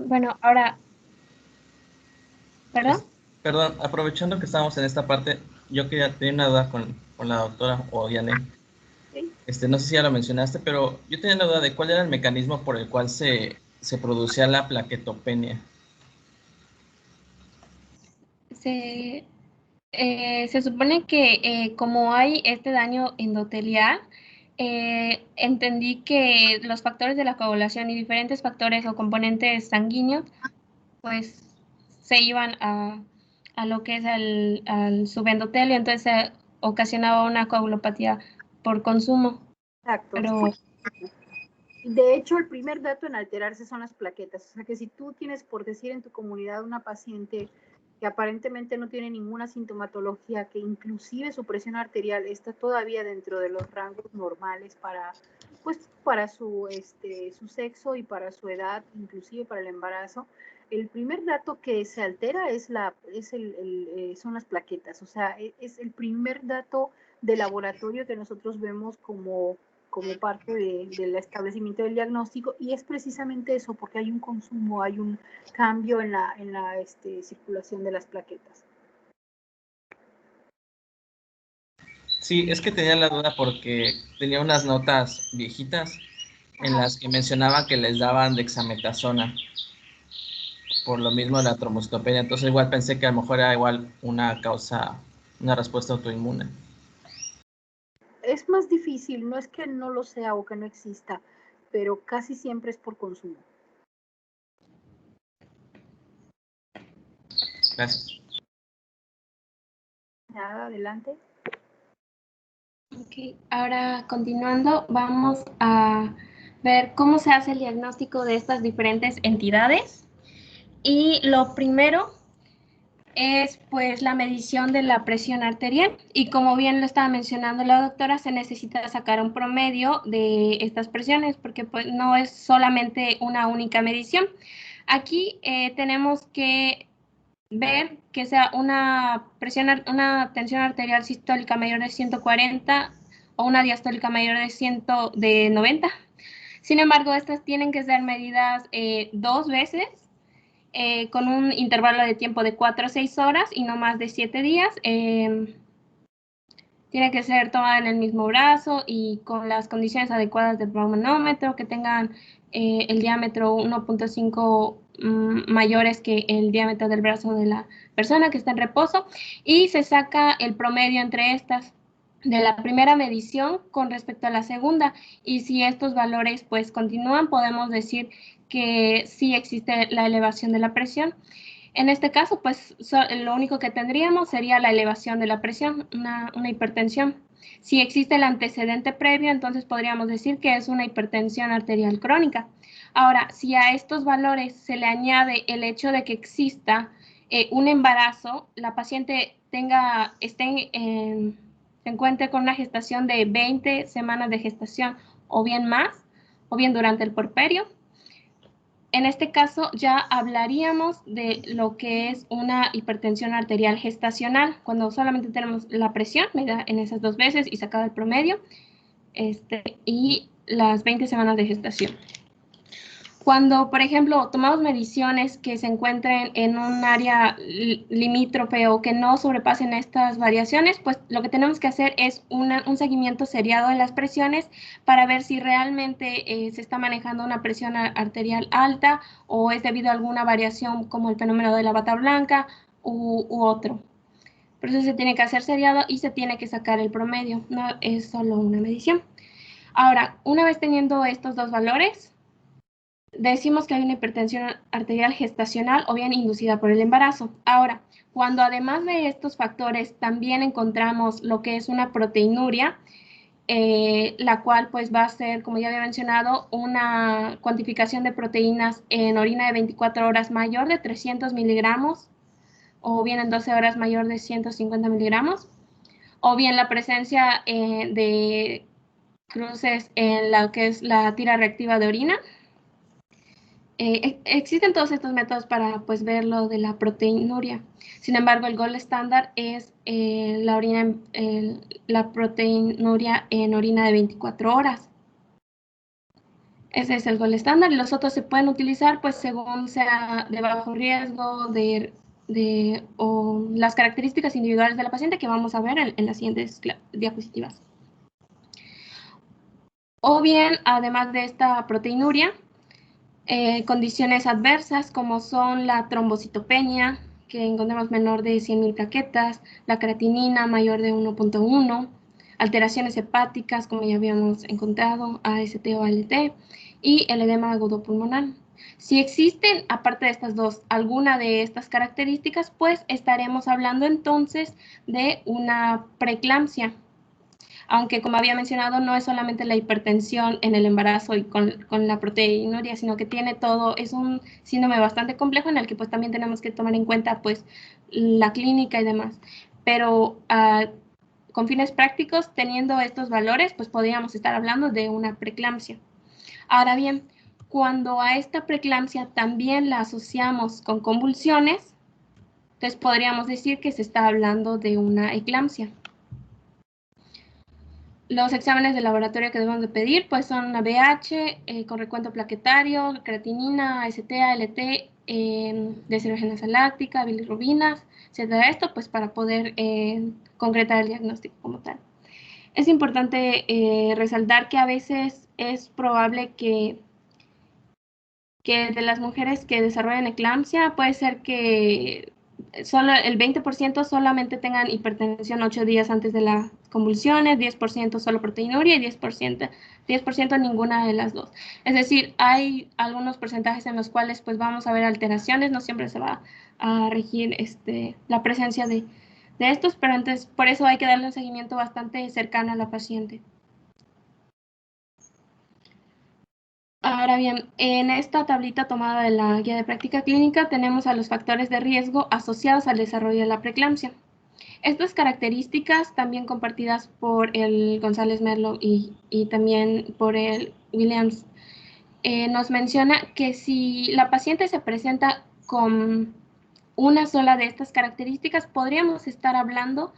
Bueno, ahora... ¿Perdón?
Perdón, aprovechando que estamos en esta parte, yo quería tener una duda con la doctora Ollane. ¿Sí? No sé si ya lo mencionaste, pero yo tenía la duda de cuál era el mecanismo por el cual se producía la plaquetopenia.
Se supone que como hay este daño endotelial, entendí que los factores de la coagulación y diferentes factores o componentes sanguíneos, pues se iban a lo que es al subendotelio, entonces se ocasionaba una coagulopatía por consumo.
Exacto.
Pero...
De hecho, el primer dato en alterarse son las plaquetas. O sea que si tú tienes, por decir, en tu comunidad una paciente que aparentemente no tiene ninguna sintomatología, que inclusive su presión arterial está todavía dentro de los rangos normales para su sexo y para su edad, inclusive para el embarazo, el primer dato que se altera son las plaquetas. O sea, es el primer dato de laboratorio que nosotros vemos como como parte del establecimiento del diagnóstico, y es precisamente eso, porque hay un consumo, hay un cambio en la circulación de las plaquetas.
Sí, es que tenía la duda porque tenía unas notas viejitas en las que mencionaba que les daban dexametasona por lo mismo de la trombocitopenia. Entonces igual pensé que a lo mejor era igual una causa, una respuesta autoinmune.
Es más difícil, no es que no lo sea o que no exista, pero casi siempre es por consumo.
Gracias.
Nada, adelante.
Ok, ahora continuando, vamos a ver cómo se hace el diagnóstico de estas diferentes entidades. Y lo primero es pues la medición de la presión arterial, y como bien lo estaba mencionando la doctora, se necesita sacar un promedio de estas presiones porque pues no es solamente una única medición. Aquí tenemos que ver que sea una tensión arterial sistólica mayor de 140 o una diastólica mayor de 90. Sin embargo, estas tienen que ser medidas 2 veces con un intervalo de tiempo de 4 a 6 horas y no más de 7 días. Tiene que ser tomada en el mismo brazo y con las condiciones adecuadas del manómetro, que tengan el diámetro 1.5 mayores que el diámetro del brazo de la persona que está en reposo, y se saca el promedio entre estas de la primera medición con respecto a la segunda, y si estos valores pues continúan, podemos decir que sí existe la elevación de la presión. En este caso, pues lo único que tendríamos sería la elevación de la presión, una hipertensión. Si existe el antecedente previo, entonces podríamos decir que es una hipertensión arterial crónica. Ahora, si a estos valores se le añade el hecho de que exista un embarazo, la paciente se encuentre con una gestación de 20 semanas de gestación o bien más, o bien durante el puerperio, en este caso ya hablaríamos de lo que es una hipertensión arterial gestacional, cuando solamente tenemos la presión medida en esas 2 veces y sacada el promedio, y las 20 semanas de gestación. Cuando, por ejemplo, tomamos mediciones que se encuentren en un área limítrofe o que no sobrepasen estas variaciones, pues lo que tenemos que hacer es un seguimiento seriado de las presiones para ver si realmente se está manejando una presión arterial alta o es debido a alguna variación como el fenómeno de la bata blanca u otro. Por eso se tiene que hacer seriado y se tiene que sacar el promedio, no es solo una medición. Ahora, una vez teniendo estos dos valores, decimos que hay una hipertensión arterial gestacional o bien inducida por el embarazo. Ahora, cuando además de estos factores también encontramos lo que es una proteinuria, la cual pues va a ser, como ya había mencionado, una cuantificación de proteínas en orina de 24 horas mayor de 300 miligramos, o bien en 12 horas mayor de 150 miligramos, o bien la presencia de cruces en lo que es la tira reactiva de orina. Existen todos estos métodos para pues ver lo de la proteinuria. Sin embargo, el gold estándar es la proteinuria en orina de 24 horas. Ese es el gold estándar, y los otros se pueden utilizar pues según sea de bajo riesgo o las características individuales de la paciente, que vamos a ver en las siguientes diapositivas. O bien, además de esta proteinuria, condiciones adversas como son la trombocitopenia, que encontramos menor de 100.000 plaquetas, la creatinina mayor de 1.1, alteraciones hepáticas como ya habíamos encontrado, AST o ALT, y el edema agudo pulmonar. Si existen, aparte de estas dos, alguna de estas características, pues estaremos hablando entonces de una preeclampsia. Aunque, como había mencionado, no es solamente la hipertensión en el embarazo y con la proteinuria, sino que tiene todo, es un síndrome bastante complejo en el que pues también tenemos que tomar en cuenta pues la clínica y demás. Pero con fines prácticos, teniendo estos valores, pues podríamos estar hablando de una preeclampsia. Ahora bien, cuando a esta preeclampsia también la asociamos con convulsiones, entonces podríamos decir que se está hablando de una eclampsia. Los exámenes de laboratorio que debemos de pedir pues son una BH con recuento plaquetario, creatinina, AST, ALT, deshidrogenasa láctica, bilirrubinas, etcétera. Esto pues para poder concretar el diagnóstico como tal. Es importante resaltar que a veces es probable que de las mujeres que desarrollan eclampsia puede ser que solo el 20% solamente tengan hipertensión 8 días antes de las convulsiones, 10% solo proteinuria y 10% ninguna de las dos. Es decir, hay algunos porcentajes en los cuales pues vamos a ver alteraciones, no siempre se va a regir la presencia de estos, pero entonces por eso hay que darle un seguimiento bastante cercano a la paciente. Ahora bien, en esta tablita tomada de la guía de práctica clínica tenemos a los factores de riesgo asociados al desarrollo de la preeclampsia. Estas características, también compartidas por el González Merlo y también por el Williams, nos menciona que si la paciente se presenta con una sola de estas características, podríamos estar hablando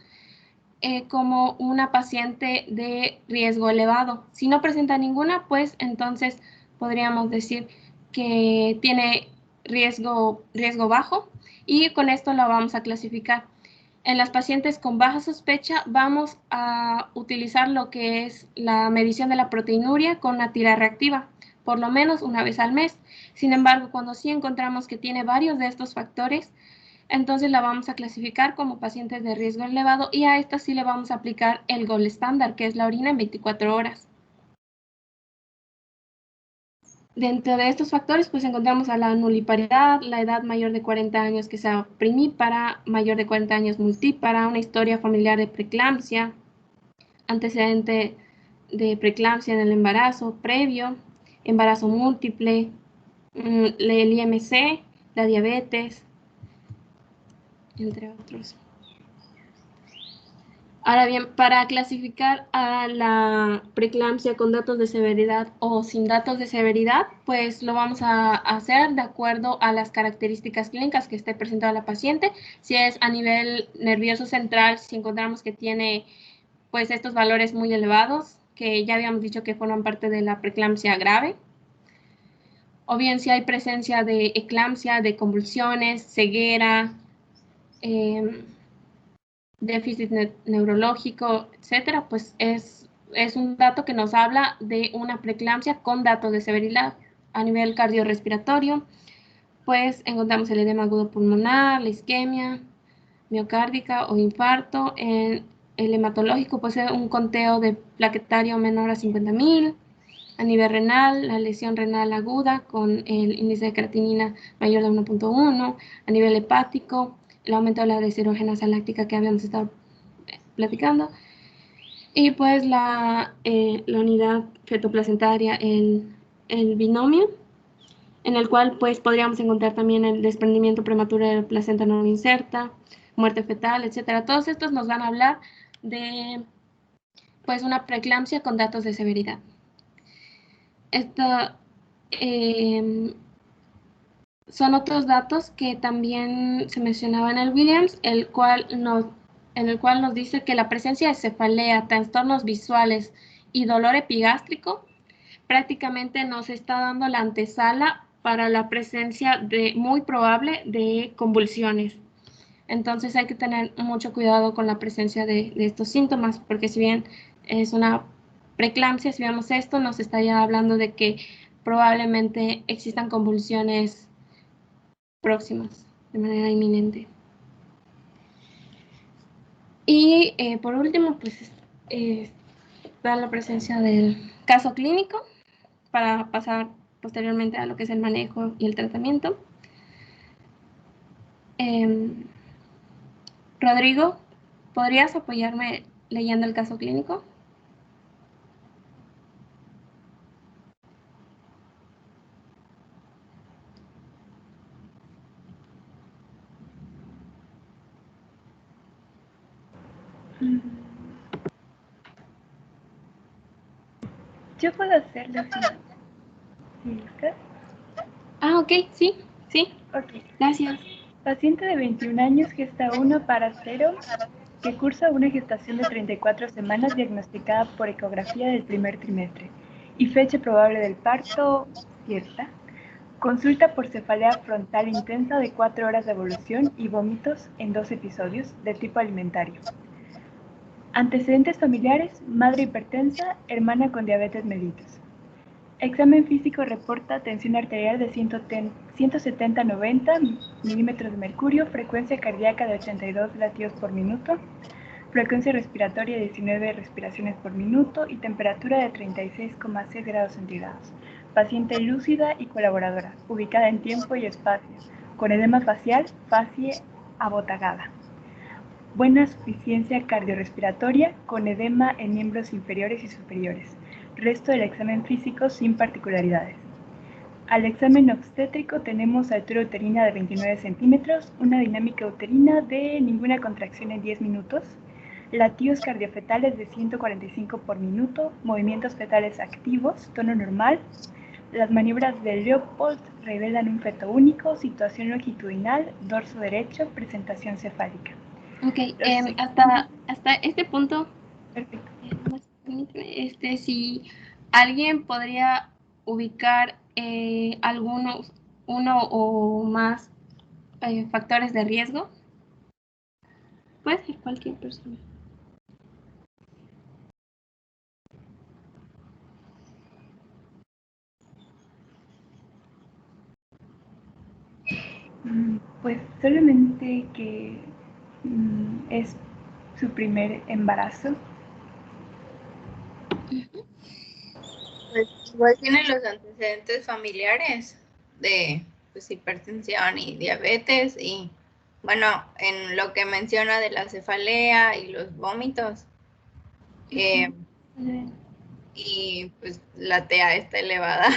como una paciente de riesgo elevado. Si no presenta ninguna, pues entonces podríamos decir que tiene riesgo bajo y con esto la vamos a clasificar. En las pacientes con baja sospecha vamos a utilizar lo que es la medición de la proteinuria con una tira reactiva, por lo menos una vez al mes. Sin embargo, cuando sí encontramos que tiene varios de estos factores, entonces la vamos a clasificar como pacientes de riesgo elevado y a esta sí le vamos a aplicar el gold estándar, que es la orina en 24 horas. Dentro de estos factores, pues encontramos a la nuliparidad, la edad mayor de 40 años que sea primípara, mayor de 40 años multípara, una historia familiar de preeclampsia, antecedente de preeclampsia en el embarazo previo, embarazo múltiple, el IMC, la diabetes, entre otros. Ahora bien, para clasificar a la preeclampsia con datos de severidad o sin datos de severidad, pues lo vamos a hacer de acuerdo a las características clínicas que esté presentando la paciente. Si es a nivel nervioso central, si encontramos que tiene pues estos valores muy elevados, que ya habíamos dicho que forman parte de la preeclampsia grave, o bien si hay presencia de eclampsia, de convulsiones, ceguera, déficit neurológico, etcétera, pues es un dato que nos habla de una preeclampsia con datos de severidad. A nivel cardiorrespiratorio, pues encontramos el edema agudo pulmonar, la isquemia miocárdica o infarto. En el hematológico posee un conteo de plaquetario menor a 50.000. A nivel renal, la lesión renal aguda con el índice de creatinina mayor de 1.1. A nivel hepático, el aumento de la deshidrogenasa láctica que habíamos estado platicando. Y pues la unidad fetoplacentaria, el binomio, en el cual pues podríamos encontrar también el desprendimiento prematuro de la placenta no inserta, muerte fetal, etcétera. Todos estos nos van a hablar de pues una preeclampsia con datos de severidad. Son otros datos que también se mencionaba en el Williams, en el cual nos dice que la presencia de cefalea, trastornos visuales y dolor epigástrico prácticamente nos está dando la antesala para la presencia muy probable de convulsiones. Entonces hay que tener mucho cuidado con la presencia de estos síntomas, porque si bien es una preeclampsia, si vemos esto, nos estaría hablando de que probablemente existan convulsiones próximas, de manera inminente. Y por último, pues está la presencia del caso clínico para pasar posteriormente a lo que es el manejo y el tratamiento. Rodrigo, ¿podrías apoyarme leyendo el caso clínico?
Yo puedo hacerlo, sí.
Ah, ok, sí.
Ok.
Gracias.
Paciente de 21 años, gesta 1 para 0, que cursa una gestación de 34 semanas diagnosticada por ecografía del primer trimestre y fecha probable del parto cierta. Consulta por cefalea frontal intensa de 4 horas de evolución y vómitos en 2 episodios de tipo alimentario. Antecedentes familiares, madre hipertensa, hermana con diabetes mellitus. Examen físico reporta tensión arterial de 170-90 milímetros de mercurio, frecuencia cardíaca de 82 latidos por minuto, frecuencia respiratoria 19 respiraciones por minuto y temperatura de 36,6 grados centígrados. Paciente lúcida y colaboradora, ubicada en tiempo y espacio, con edema facial, facie abotagada. Buena suficiencia cardiorrespiratoria, con edema en miembros inferiores y superiores. Resto del examen físico sin particularidades. Al examen obstétrico tenemos altura uterina de 29 centímetros, una dinámica uterina de ninguna contracción en 10 minutos, latidos cardiofetales de 145 por minuto, movimientos fetales activos, tono normal. Las maniobras de Leopold revelan un feto único, situación longitudinal, dorso derecho, presentación cefálica.
Ok, hasta este punto,
Perfecto.
Si alguien podría ubicar uno o más factores de riesgo, puede ser cualquier persona.
Pues solamente que es su primer embarazo.
Pues igual tiene los antecedentes familiares de pues, hipertensión y diabetes y bueno, en lo que menciona de la cefalea y los vómitos y pues la TA está elevada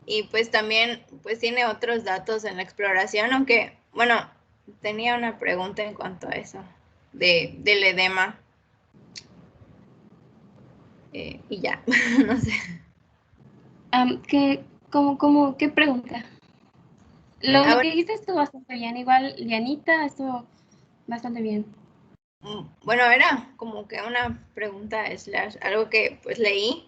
y pues también pues tiene otros datos en la exploración, aunque bueno, tenía una pregunta en cuanto a eso del edema y ya, no sé.
¿Qué pregunta? Lo que dijiste estuvo bastante bien, igual Lianita estuvo bastante bien.
Bueno, era como que una pregunta / algo que pues leí,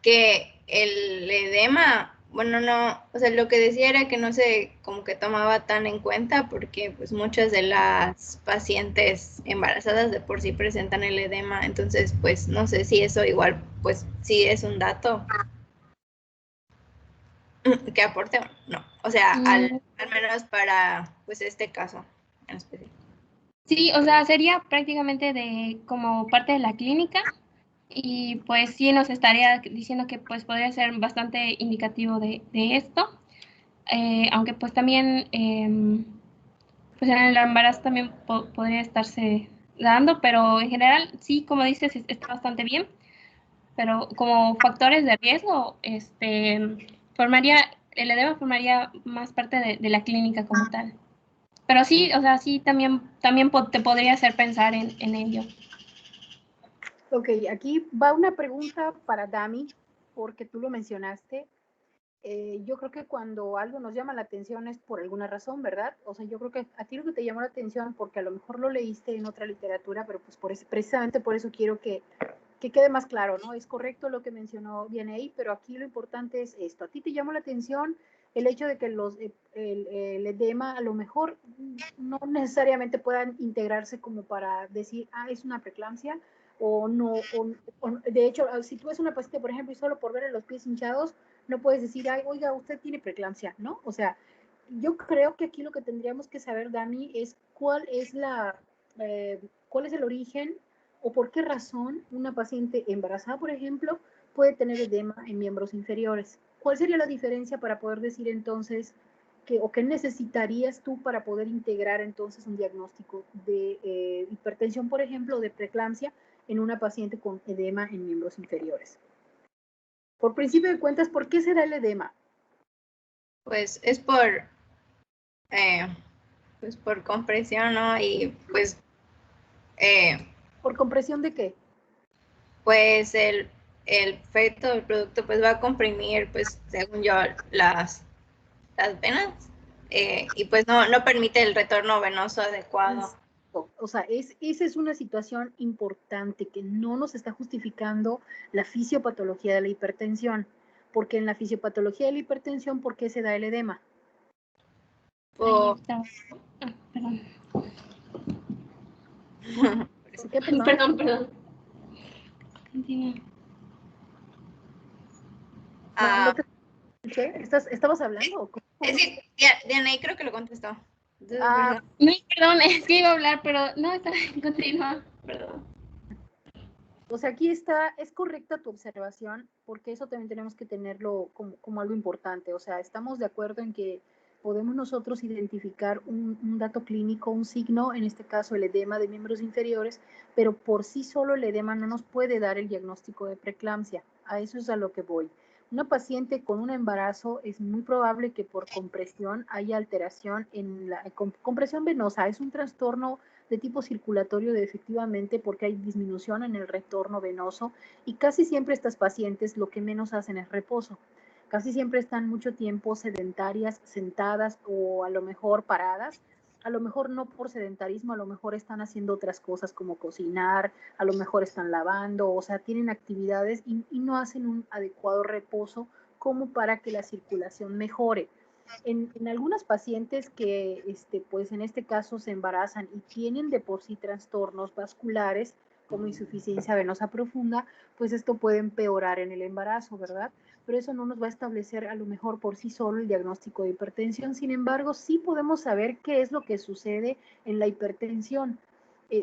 que el edema, bueno, no, o sea, lo que decía era que no se como que tomaba tan en cuenta porque pues muchas de las pacientes embarazadas de por sí presentan el edema, entonces pues no sé si eso igual pues sí es un dato que aporte o no, o sea, al menos para pues este caso en específico.
Sí, o sea, sería prácticamente como parte de la clínica y pues sí nos estaría diciendo que pues podría ser bastante indicativo de esto, aunque pues también pues en el embarazo también podría estarse dando, pero en general sí, como dices, está bastante bien, pero como factores de riesgo, el edema formaría más parte de la clínica como tal. Pero sí, o sea, sí, también te podría hacer pensar en ello.
Ok, aquí va una pregunta para Dami, porque tú lo mencionaste. Yo creo que cuando algo nos llama la atención es por alguna razón, ¿verdad? O sea, yo creo que a ti lo que te llamó la atención, porque a lo mejor lo leíste en otra literatura, pero pues precisamente por eso quiero que quede más claro, ¿no? Es correcto lo que mencionó Vianey, pero aquí lo importante es esto. A ti te llamó la atención el hecho de que el edema a lo mejor no necesariamente puedan integrarse como para decir, es una preeclampsia, o no, de hecho, si tú ves una paciente, por ejemplo, y solo por ver los pies hinchados, no puedes decir, oiga, usted tiene preeclampsia, ¿no? O sea, yo creo que aquí lo que tendríamos que saber, Dani, es cuál es el origen o por qué razón una paciente embarazada, por ejemplo, puede tener edema en miembros inferiores. ¿Cuál sería la diferencia para poder decir entonces qué necesitarías tú para poder integrar entonces un diagnóstico de hipertensión, por ejemplo, o de preeclampsia en una paciente con edema en miembros inferiores? Por principio de cuentas, ¿por qué será el edema?
Pues es por compresión, ¿no? Y pues...
¿Por compresión de qué?
Pues el feto, el producto, pues va a comprimir, pues según yo, las venas y pues no permite el retorno venoso adecuado.
O sea, esa es una situación importante que no nos está justificando la fisiopatología de la hipertensión. Porque en la fisiopatología de la hipertensión, ¿por qué se da el edema?
Perdón.
¿Qué, perdón?
Perdón. Continúa.
No te escuché. ¿Estabas hablando? ¿Cómo?
Es que Diana, creo que lo contestó. Entonces,
No, perdón, es que iba a hablar, pero no, está bien, continúa. Perdón.
O sea, aquí está, es correcta tu observación, porque eso también tenemos que tenerlo como algo importante. O sea, estamos de acuerdo en que podemos nosotros identificar un dato clínico, un signo, en este caso el edema de miembros inferiores, pero por sí solo el edema no nos puede dar el diagnóstico de preeclampsia. A eso es a lo que voy. Una paciente con un embarazo es muy probable que por compresión haya alteración en la compresión venosa. Es un trastorno de tipo circulatorio efectivamente porque hay disminución en el retorno venoso y casi siempre estas pacientes lo que menos hacen es reposo. Casi siempre están mucho tiempo sedentarias, sentadas o a lo mejor paradas. A lo mejor no por sedentarismo, a lo mejor están haciendo otras cosas como cocinar, a lo mejor están lavando, o sea, tienen actividades y no hacen un adecuado reposo como para que la circulación mejore. En algunas pacientes que, pues en este caso se embarazan y tienen de por sí trastornos vasculares, como insuficiencia venosa profunda, pues esto puede empeorar en el embarazo, ¿verdad? Pero eso no nos va a establecer a lo mejor por sí solo el diagnóstico de hipertensión. Sin embargo, sí podemos saber qué es lo que sucede en la hipertensión.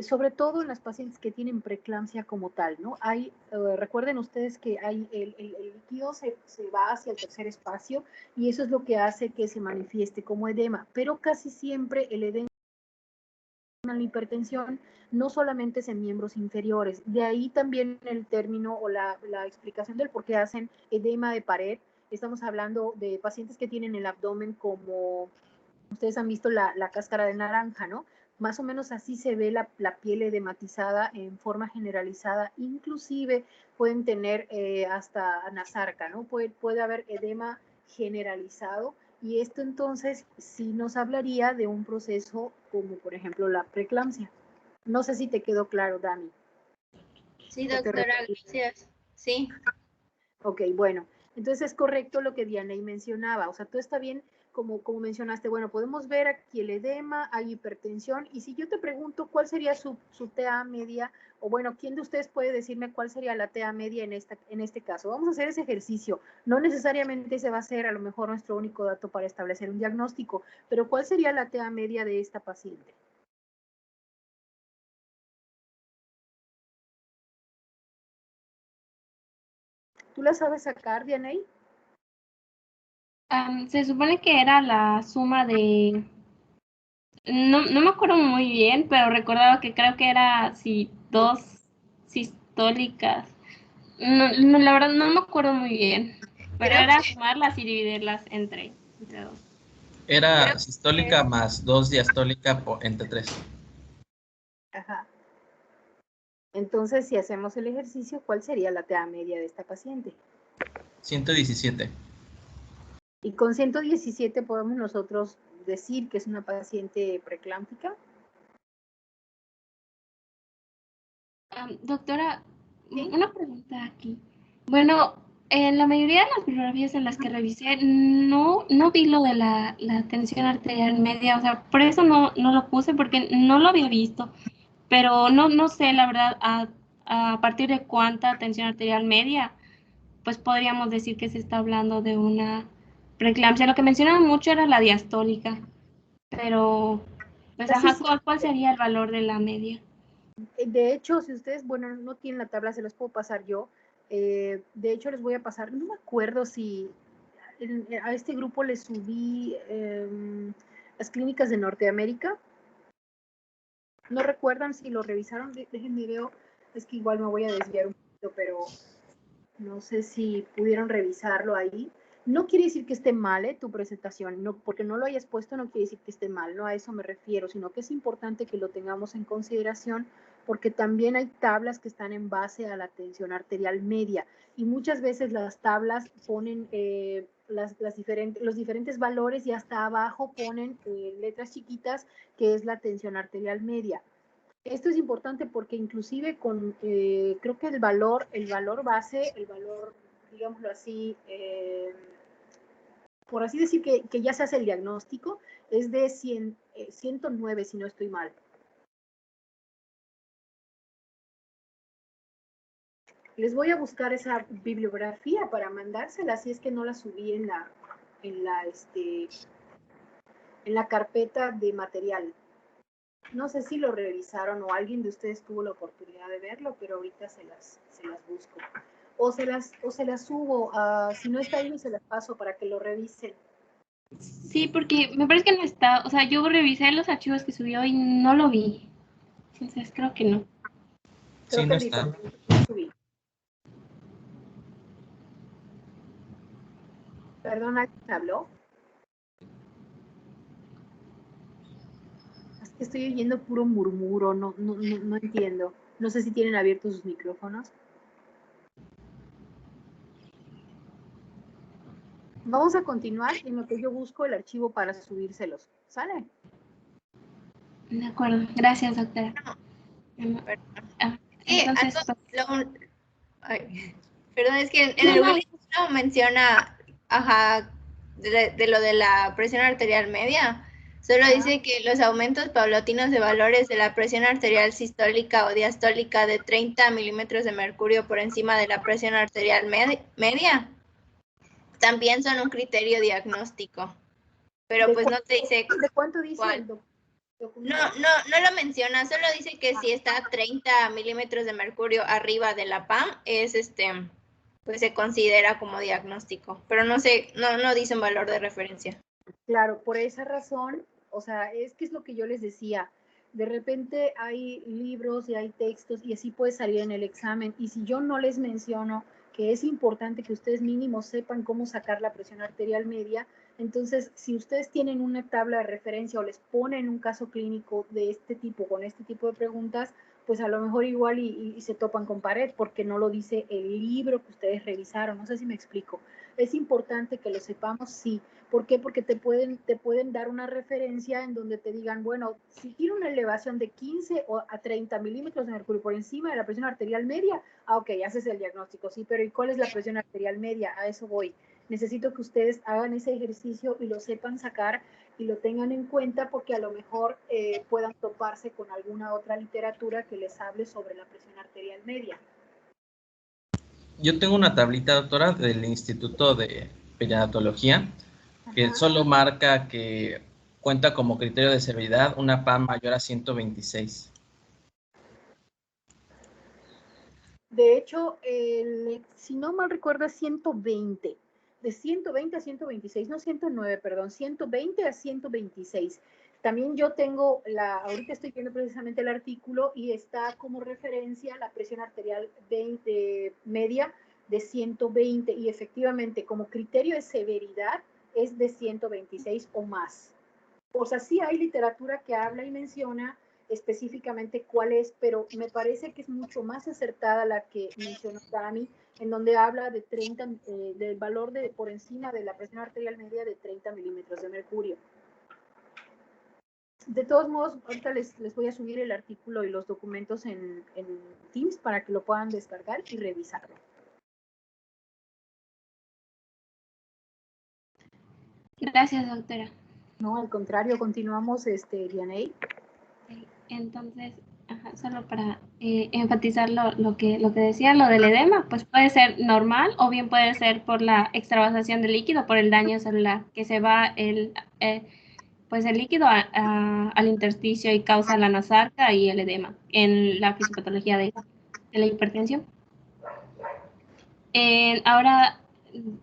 Sobre todo en las pacientes que tienen preeclampsia como tal, ¿no? Recuerden ustedes que el líquido se va hacia el tercer espacio y eso es lo que hace que se manifieste como edema, pero casi siempre el edema en la hipertensión no solamente es en miembros inferiores, de ahí también el término o la explicación del por qué hacen edema de pared. Estamos hablando de pacientes que tienen el abdomen como, ustedes han visto la cáscara de naranja, ¿no? Más o menos así se ve la piel edematizada en forma generalizada, inclusive pueden tener hasta anasarca, ¿no? Puede haber edema generalizado y esto entonces sí nos hablaría de un proceso como por ejemplo la preeclampsia. No sé si te quedó claro, Dani.
Sí, doctora, gracias. Sí.
Ok, bueno, entonces es correcto lo que Dianey mencionaba, o sea, todo está bien como mencionaste, bueno, podemos ver aquí el edema, hay hipertensión, y si yo te pregunto cuál sería su TA media, o bueno, ¿quién de ustedes puede decirme cuál sería la TA media en este caso? Vamos a hacer ese ejercicio, no necesariamente ese va a ser a lo mejor nuestro único dato para establecer un diagnóstico, pero ¿cuál sería la TA media de esta paciente? ¿Tú la sabes sacar, Dianey?
Se supone que era la suma de... No me acuerdo muy bien, pero recordaba que creo que era dos sistólicas. No, la verdad no me acuerdo muy bien, pero era sumarlas y dividirlas entre dos.
Era sistólica más 2 diastólica entre 3.
Ajá. Entonces, si hacemos el ejercicio, ¿cuál sería la TA media de esta paciente?
117.
Y con 117 podemos nosotros decir que es una paciente preeclámptica.
Doctora,
¿Sí?
una pregunta aquí. Bueno, en la mayoría de las bibliografías en las que revisé, no vi lo de la tensión arterial media, o sea, por eso no lo puse, porque no lo había visto, pero no sé, la verdad, a partir de cuánta tensión arterial media, pues podríamos decir que se está hablando de una preeclampsia. Lo que mencionaban mucho era la diastólica, pero, pues, ajá, ¿cuál sería el valor de la media?
De hecho, si ustedes, bueno, no tienen la tabla, se las puedo pasar yo. De hecho, les voy a pasar, no me acuerdo si a este grupo les subí las clínicas de Norteamérica. No recuerdan si lo revisaron, déjenme ver, es que igual me voy a desviar un poquito, pero no sé si pudieron revisarlo ahí. No quiere decir que esté mal tu presentación, no, porque no lo hayas puesto no quiere decir que esté mal, no a eso me refiero, sino que es importante que lo tengamos en consideración porque también hay tablas que están en base a la tensión arterial media y muchas veces las tablas ponen los diferentes valores y hasta abajo ponen letras chiquitas que es la tensión arterial media. Esto es importante porque inclusive con, creo que el valor base, el valor, digámoslo así, por así decir que ya se hace el diagnóstico, es de 109, si no estoy mal. Les voy a buscar esa bibliografía para mandársela, si es que no la subí en la carpeta de material. No sé si lo revisaron o alguien de ustedes tuvo la oportunidad de verlo, pero ahorita se las busco. O se las subo, si no está ahí, se las paso para que lo revisen.
Sí, porque me parece que no está, o sea, yo revisé los archivos que subió y no lo vi. Entonces creo que no.
Sí, no está.
Perdón, ¿alguien habló? Es que estoy oyendo puro murmuro, no entiendo. No sé si tienen abiertos sus micrófonos. Vamos a continuar en lo que yo busco el archivo para subírselos. ¿Sale?
De acuerdo. Gracias, doctora.
Sí,
entonces,
perdón, es que en el libro menciona, de lo de la presión arterial media. Solo dice que los aumentos paulatinos de valores de la presión arterial sistólica o diastólica de 30 milímetros de mercurio por encima de la presión arterial media también son un criterio diagnóstico. Pero pues no te dice
¿de cuánto dice
cuál.
el documento?
No lo menciona, solo dice que si está 30 milímetros de mercurio arriba de la PAM, es pues se considera como diagnóstico, pero no dice un valor de referencia.
Claro, por esa razón, o sea, es que es lo que yo les decía, de repente hay libros y hay textos y así puede salir en el examen, y si yo no les menciono que es importante que ustedes mínimo sepan cómo sacar la presión arterial media, entonces si ustedes tienen una tabla de referencia o les ponen un caso clínico de este tipo, con este tipo de preguntas, pues a lo mejor igual y se topan con pared porque no lo dice el libro que ustedes revisaron, no sé si me explico. Es importante que lo sepamos, sí. ¿Por qué? Porque te pueden dar una referencia en donde te digan, bueno, si tiene una elevación de 15 a 30 milímetros de mercurio por encima de la presión arterial media, ok, haces el diagnóstico, sí, pero ¿y cuál es la presión arterial media? A eso voy. Necesito que ustedes hagan ese ejercicio y lo sepan sacar y lo tengan en cuenta porque a lo mejor puedan toparse con alguna otra literatura que les hable sobre la presión arterial media.
Yo tengo una tablita, doctora, del Instituto de Perinatología, que solo marca que cuenta como criterio de severidad una PAM mayor a 126.
De hecho, si no mal recuerdo, es 120. De 120 a 126, no 109, perdón, 120 a 126. También yo tengo, ahorita estoy viendo precisamente el artículo y está como referencia la presión arterial media de 120 y efectivamente como criterio de severidad es de 126 o más. O sea, sí hay literatura que habla y menciona específicamente cuál es, pero me parece que es mucho más acertada la que mencionó Dani, en donde habla de 30, del valor por encima de la presión arterial media de 30 milímetros de mercurio. De todos modos, ahorita les voy a subir el artículo y los documentos en Teams para que lo puedan descargar y revisarlo.
Gracias, doctora.
No, al contrario, continuamos, Dianey.
Entonces, solo para enfatizar lo que decía, lo del edema, pues puede ser normal o bien puede ser por la extravasación del líquido, por el daño celular, que se va el líquido al intersticio y causa la nasarca y el edema en la fisiopatología de la hipertensión. Ahora,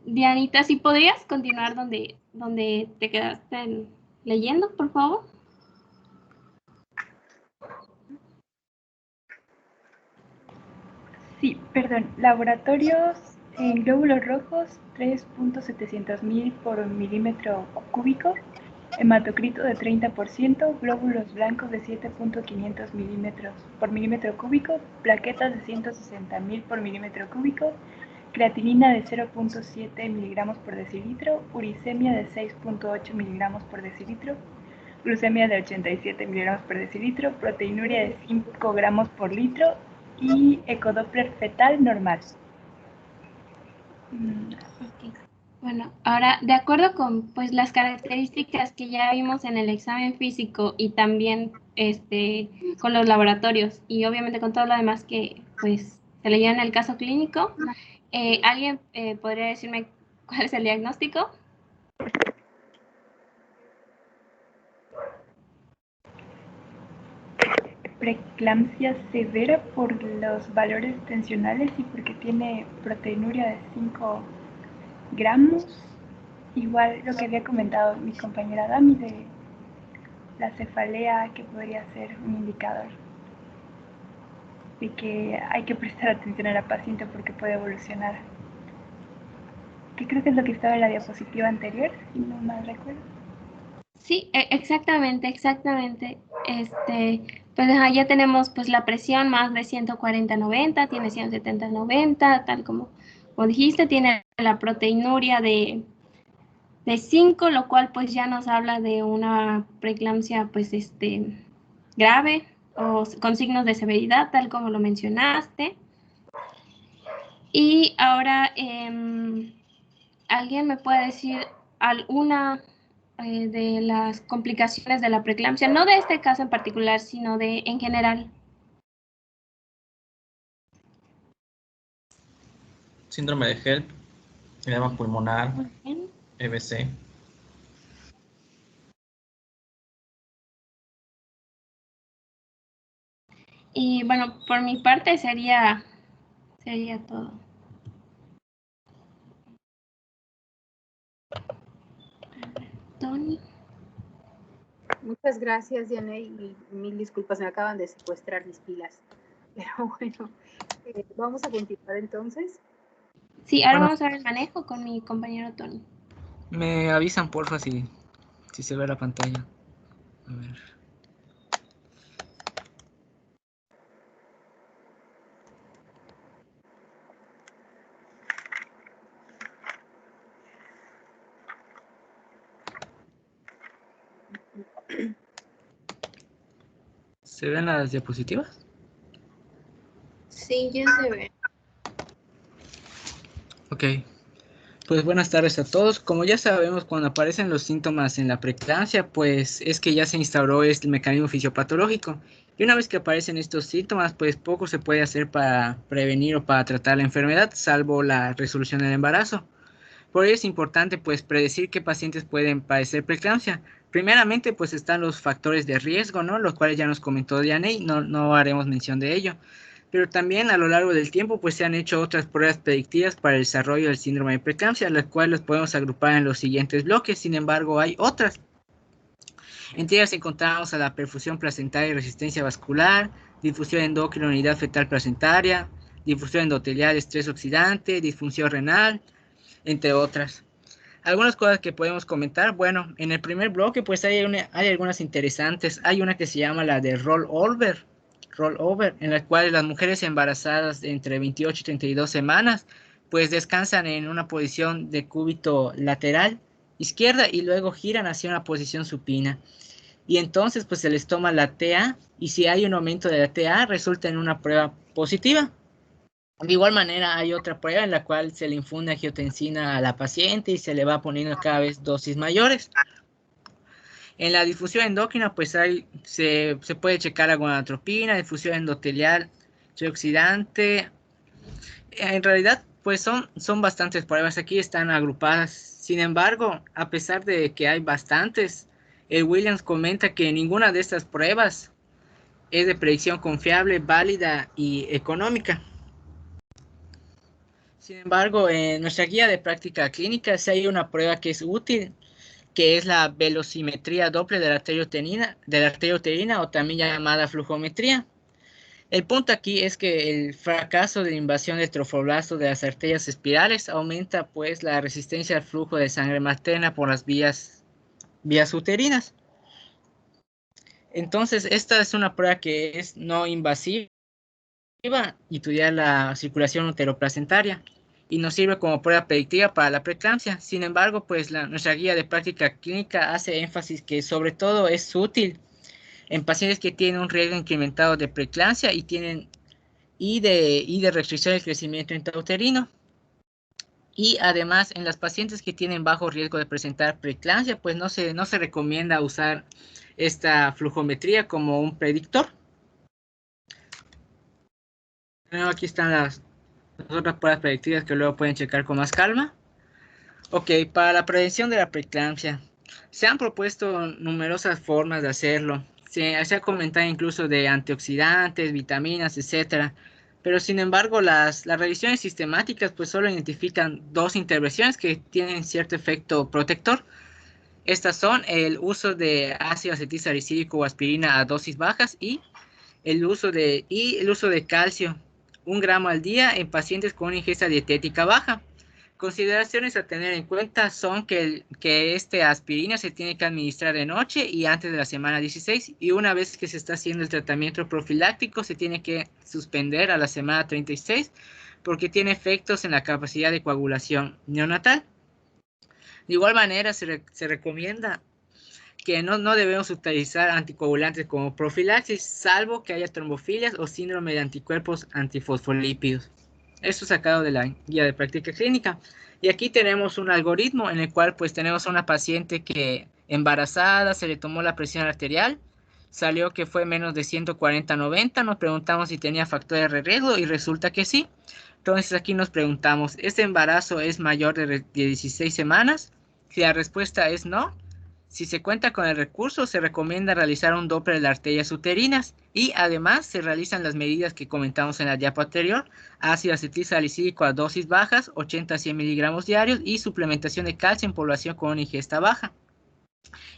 Dianita, ¿sí podrías continuar donde te quedaste leyendo, por favor?
Sí, perdón. Laboratorios en glóbulos rojos 3.700.000 por milímetro cúbico, hematocrito de 30%, glóbulos blancos de 7.500 milímetros por milímetro cúbico, plaquetas de 160.000 por milímetro cúbico, creatinina de 0.7 miligramos por decilitro, uricemia de 6.8 miligramos por decilitro, glucemia de 87 miligramos por decilitro, proteinuria de 5 gramos por litro y ecodoppler fetal normal.
Okay. Bueno, ahora, de acuerdo con pues, las características que ya vimos en el examen físico y también con los laboratorios y obviamente con todo lo demás que pues, se leyó en el caso clínico, ¿alguien podría decirme cuál es el diagnóstico?
Preeclampsia severa por los valores tensionales y porque tiene proteinuria de 5 gramos. Igual lo que había comentado mi compañera Dami de la cefalea, que podría ser un indicador de que hay que prestar atención a la paciente porque puede evolucionar. Que creo que es lo que estaba en la diapositiva anterior, si no mal recuerdo.
Sí, exactamente. Pues ya tenemos pues la presión más de 140/90, tiene 170/90, tal como dijiste, tiene la proteinuria de 5, lo cual pues ya nos habla de una preeclampsia pues grave o con signos de severidad, tal como lo mencionaste. Y ahora, ¿alguien me puede decir alguna de las complicaciones de la preeclampsia? No de este caso en particular, sino de en general.
Síndrome de HELP, edema pulmonar,
Muy bien.
EBC.
Y bueno, por mi parte sería todo. Tony.
Muchas gracias, Diane, y mil disculpas, me acaban de secuestrar mis pilas. Pero bueno, vamos a continuar entonces.
Sí, ahora vamos a ver el manejo con mi compañero Tony.
Me avisan, porfa, si se ve la pantalla. A ver. ¿Se ven las diapositivas?
Sí, ya se ve.
Ok. Pues buenas tardes a todos. Como ya sabemos, cuando aparecen los síntomas en la preeclampsia, pues es que ya se instauró este mecanismo fisiopatológico. Y una vez que aparecen estos síntomas, pues poco se puede hacer para prevenir o para tratar la enfermedad, salvo la resolución del embarazo. Por ello es importante pues predecir qué pacientes pueden padecer preeclampsia. Primeramente pues están los factores de riesgo, ¿no? Los cuales ya nos comentó Dianey, no haremos mención de ello. Pero también a lo largo del tiempo pues se han hecho otras pruebas predictivas para el desarrollo del síndrome de preeclampsia, las cuales podemos agrupar en los siguientes bloques. Sin embargo, hay otras. Entre ellas encontramos a la perfusión placentaria y resistencia vascular, difusión endocrina unidad fetal placentaria, difusión endotelial estrés oxidante, disfunción renal, entre otras. Algunas cosas que podemos comentar, bueno, en el primer bloque pues hay algunas interesantes. Hay una que se llama la de rollover, en la cual las mujeres embarazadas de entre 28 y 32 semanas pues descansan en una posición de cúbito lateral izquierda y luego giran hacia una posición supina. Y entonces pues se les toma la TA y si hay un aumento de la TA resulta en una prueba positiva. De igual manera hay otra prueba en la cual se le infunde angiotensina a la paciente y se le va poniendo cada vez dosis mayores. En la difusión endocrina pues se puede checar la gonadotropina, difusión endotelial, antioxidante. En realidad pues son bastantes pruebas, aquí están agrupadas. Sin embargo, a pesar de que hay bastantes, Williams comenta que ninguna de estas pruebas es de predicción confiable, válida y económica. Sin embargo, en nuestra guía de práctica clínica sí hay una prueba que es útil, que es la velocimetría Doppler de la arteria uterina o también llamada flujometría. El punto aquí es que el fracaso de invasión de trofoblastos de las arterias espirales aumenta pues la resistencia al flujo de sangre materna por las vías uterinas. Entonces, esta es una prueba que es no invasiva y estudia la circulación uteroplacentaria. y nos sirve como prueba predictiva para la preeclampsia. Sin embargo, pues nuestra guía de práctica clínica hace énfasis que sobre todo es útil en pacientes que tienen un riesgo incrementado de preeclampsia y de restricción del crecimiento intrauterino. Y además, en las pacientes que tienen bajo riesgo de presentar preeclampsia, pues no se recomienda usar esta flujometría como un predictor. Bueno, aquí están las otras pruebas predictivas que luego pueden checar con más calma. Ok, para la prevención de la preeclampsia, se han propuesto numerosas formas de hacerlo. Se ha comentado incluso de antioxidantes, vitaminas, etcétera. Pero sin embargo, las revisiones sistemáticas pues solo identifican 2 intervenciones que tienen cierto efecto protector. Estas son el uso de ácido acetilsalicílico o aspirina a dosis bajas y el uso de calcio, 1 gramo al día en pacientes con una ingesta dietética baja. Consideraciones a tener en cuenta son que esta aspirina se tiene que administrar de noche y antes de la semana 16, y una vez que se está haciendo el tratamiento profiláctico se tiene que suspender a la semana 36 porque tiene efectos en la capacidad de coagulación neonatal. De igual manera se recomienda que no debemos utilizar anticoagulantes como profilaxis, salvo que haya trombofilias o síndrome de anticuerpos antifosfolípidos. Esto sacado de la guía de práctica clínica. Y aquí tenemos un algoritmo en el cual pues tenemos a una paciente que embarazada, se le tomó la presión arterial, salió que fue menos de 140/90, nos preguntamos si tenía factores de riesgo y resulta que sí. Entonces aquí nos preguntamos, ¿este embarazo es mayor de 16 semanas? Si la respuesta es no, si se cuenta con el recurso, se recomienda realizar un Doppler de las arterias uterinas y además se realizan las medidas que comentamos en la diapo anterior, ácido acetilsalicílico a dosis bajas, 80 a 100 miligramos diarios y suplementación de calcio en población con una ingesta baja.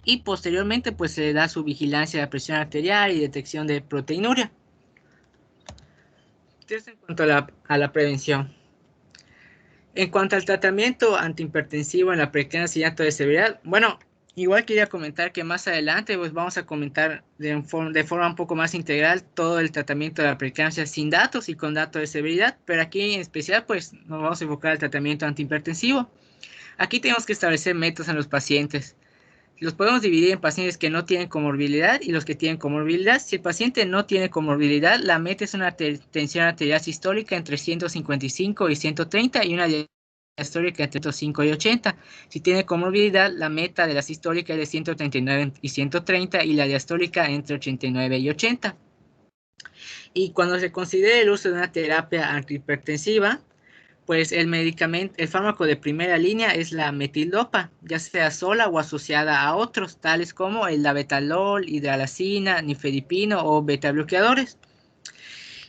Y posteriormente pues se le da su vigilancia de presión arterial y detección de proteinuria. Entonces, en cuanto a la prevención. En cuanto al tratamiento antihipertensivo en la preeclampsia y acto de severidad, bueno, igual quería comentar que más adelante pues vamos a comentar de forma un poco más integral todo el tratamiento de la preeclampsia sin datos y con datos de severidad, pero aquí en especial pues nos vamos a enfocar al tratamiento antihipertensivo. Aquí tenemos que establecer metas en los pacientes. Los podemos dividir en pacientes que no tienen comorbilidad y los que tienen comorbilidad. Si el paciente no tiene comorbilidad, la meta es una tensión arterial sistólica entre 155 y 130 y una diastólica entre 105 y 80. Si tiene comorbilidad, la meta de la sistólica es de 139 y 130 y la diastólica entre 89 y 80. Y cuando se considere el uso de una terapia antihipertensiva, pues el fármaco de primera línea es la metildopa, ya sea sola o asociada a otros, tales como el labetalol, hidralazina, nifedipino o beta bloqueadores.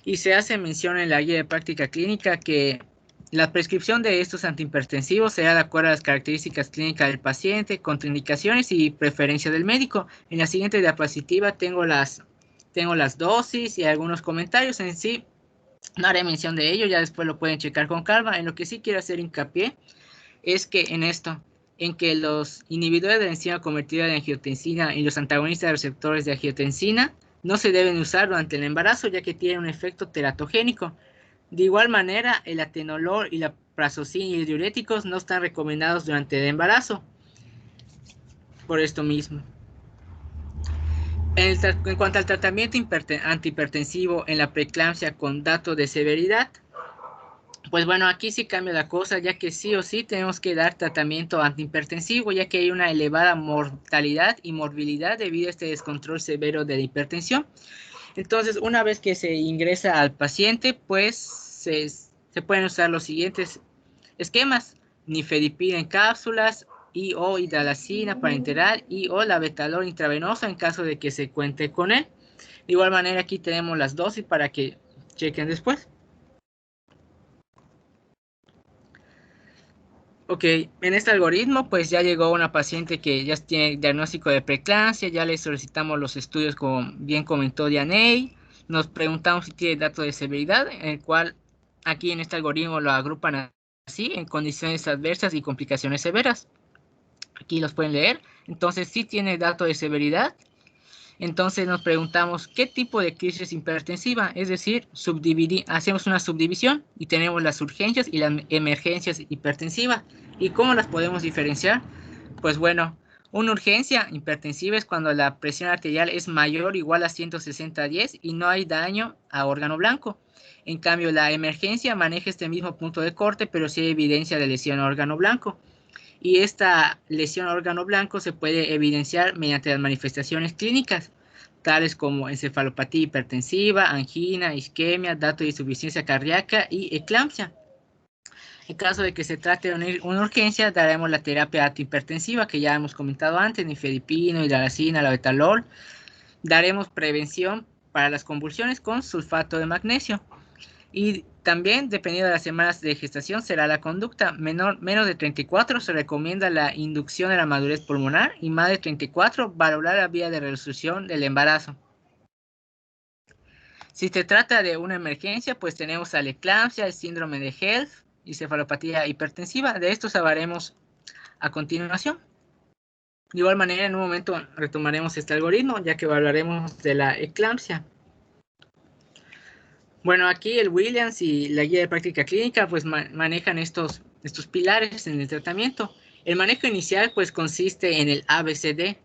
Y se hace mención en la guía de práctica clínica que la prescripción de estos antihipertensivos será de acuerdo a las características clínicas del paciente, contraindicaciones y preferencia del médico. En la siguiente diapositiva tengo las dosis y algunos comentarios. En sí no haré mención de ello, ya después lo pueden checar con calma. En lo que sí quiero hacer hincapié es que en que los inhibidores de la enzima convertida de angiotensina y los antagonistas de receptores de angiotensina no se deben usar durante el embarazo, ya que tienen un efecto teratogénico. De igual manera, el atenolol y la prazosin y los diuréticos no están recomendados durante el embarazo, por esto mismo. En cuanto al tratamiento antihipertensivo en la preeclampsia con dato de severidad, pues bueno, aquí sí cambia la cosa, ya que sí o sí tenemos que dar tratamiento antihipertensivo, ya que hay una elevada mortalidad y morbilidad debido a este descontrol severo de la hipertensión. Entonces, una vez que se ingresa al paciente, pues se pueden usar los siguientes esquemas: nifedipina en cápsulas, o hidralazina parenteral o labetalol intravenoso en caso de que se cuente con él. De igual manera, aquí tenemos las dosis para que chequen después. Ok, en este algoritmo pues ya llegó una paciente que ya tiene diagnóstico de preeclampsia, ya le solicitamos los estudios como bien comentó Dianey, nos preguntamos si tiene dato de severidad, en el cual aquí en este algoritmo lo agrupan así, en condiciones adversas y complicaciones severas. Aquí los pueden leer. Entonces sí tiene dato de severidad. Entonces nos preguntamos qué tipo de crisis hipertensiva, es decir, hacemos una subdivisión y tenemos las urgencias y las emergencias hipertensivas. ¿Y cómo las podemos diferenciar? Pues bueno, una urgencia hipertensiva es cuando la presión arterial es mayor o igual a 160/10 y no hay daño a órgano blanco. En cambio, la emergencia maneja este mismo punto de corte, pero sí hay evidencia de lesión a órgano blanco. Y esta lesión a órgano blanco se puede evidenciar mediante las manifestaciones clínicas, tales como encefalopatía hipertensiva, angina, isquemia, dato de insuficiencia cardíaca y eclampsia. En caso de que se trate de una urgencia, daremos la terapia antihipertensiva que ya hemos comentado antes, nifedipino, hidralazina, labetalol. Daremos prevención para las convulsiones con sulfato de magnesio. Y también, dependiendo de las semanas de gestación, será la conducta. Menos de 34 se recomienda la inducción de la madurez pulmonar y más de 34 valorar la vía de resolución del embarazo. Si se trata de una emergencia, pues tenemos la eclampsia, el síndrome de Helf y cefalopatía hipertensiva. De estos hablaremos a continuación. De igual manera, en un momento retomaremos este algoritmo, ya que hablaremos de la eclampsia. Bueno, aquí el Williams y la guía de práctica clínica pues manejan estos pilares en el tratamiento. El manejo inicial pues consiste en el ABCD,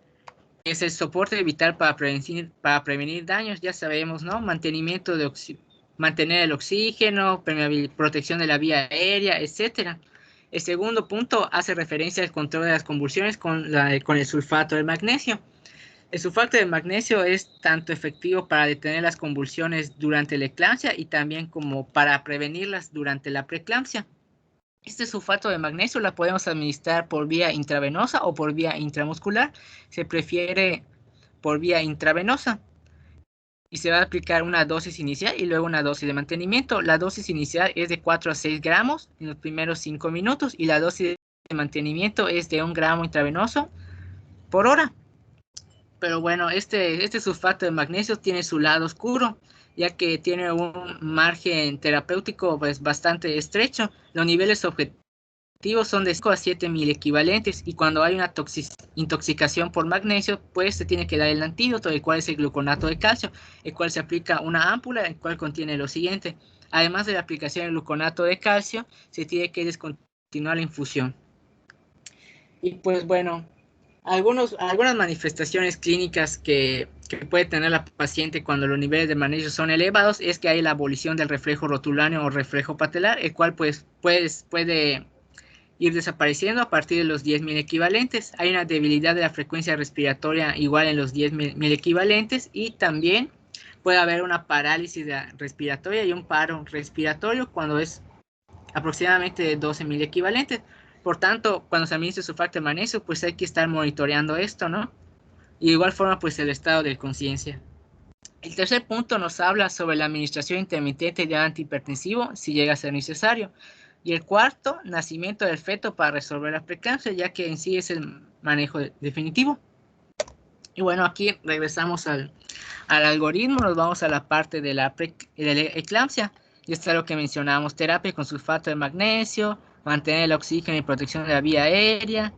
que es el soporte vital para prevenir daños, ya sabemos, ¿no? Mantener el oxígeno, protección de la vía aérea, etc. El segundo punto hace referencia al control de las convulsiones con el sulfato de magnesio. El sulfato de magnesio es tanto efectivo para detener las convulsiones durante la eclampsia y también como para prevenirlas durante la preeclampsia. Este sulfato de magnesio la podemos administrar por vía intravenosa o por vía intramuscular. Se prefiere por vía intravenosa. Y se va a aplicar una dosis inicial y luego una dosis de mantenimiento. La dosis inicial es de 4 a 6 gramos en los primeros 5 minutos y la dosis de mantenimiento es de 1 gramo intravenoso por hora. Pero bueno, este sulfato de magnesio tiene su lado oscuro, ya que tiene un margen terapéutico pues, bastante estrecho. Los niveles objetivos son de 5 a 7 mil equivalentes y cuando hay una intoxicación por magnesio, pues se tiene que dar el antídoto, el cual es el gluconato de calcio, el cual se aplica una ámpula, el cual contiene lo siguiente. Además de la aplicación del gluconato de calcio, se tiene que descontinuar la infusión. Y pues bueno, algunas manifestaciones clínicas que puede tener la paciente cuando los niveles de magnesio son elevados es que hay la abolición del reflejo rotuláneo o reflejo patelar, el cual pues puede ir desapareciendo a partir de los 10.000 equivalentes. Hay una debilidad de la frecuencia respiratoria igual en los 10.000 equivalentes y también puede haber una parálisis respiratoria y un paro respiratorio cuando es aproximadamente de 12.000 equivalentes. Por tanto, cuando se administra sulfato de magnesio, pues hay que estar monitoreando esto, ¿no? Y de igual forma, pues el estado de conciencia. El tercer punto nos habla sobre la administración intermitente de antihipertensivo si llega a ser necesario. Y el cuarto, nacimiento del feto para resolver la preeclampsia, ya que en sí es el manejo definitivo. Y bueno, aquí regresamos al algoritmo, nos vamos a la parte de la eclampsia. Y esto es lo que mencionábamos, terapia con sulfato de magnesio, mantener el oxígeno y protección de la vía aérea,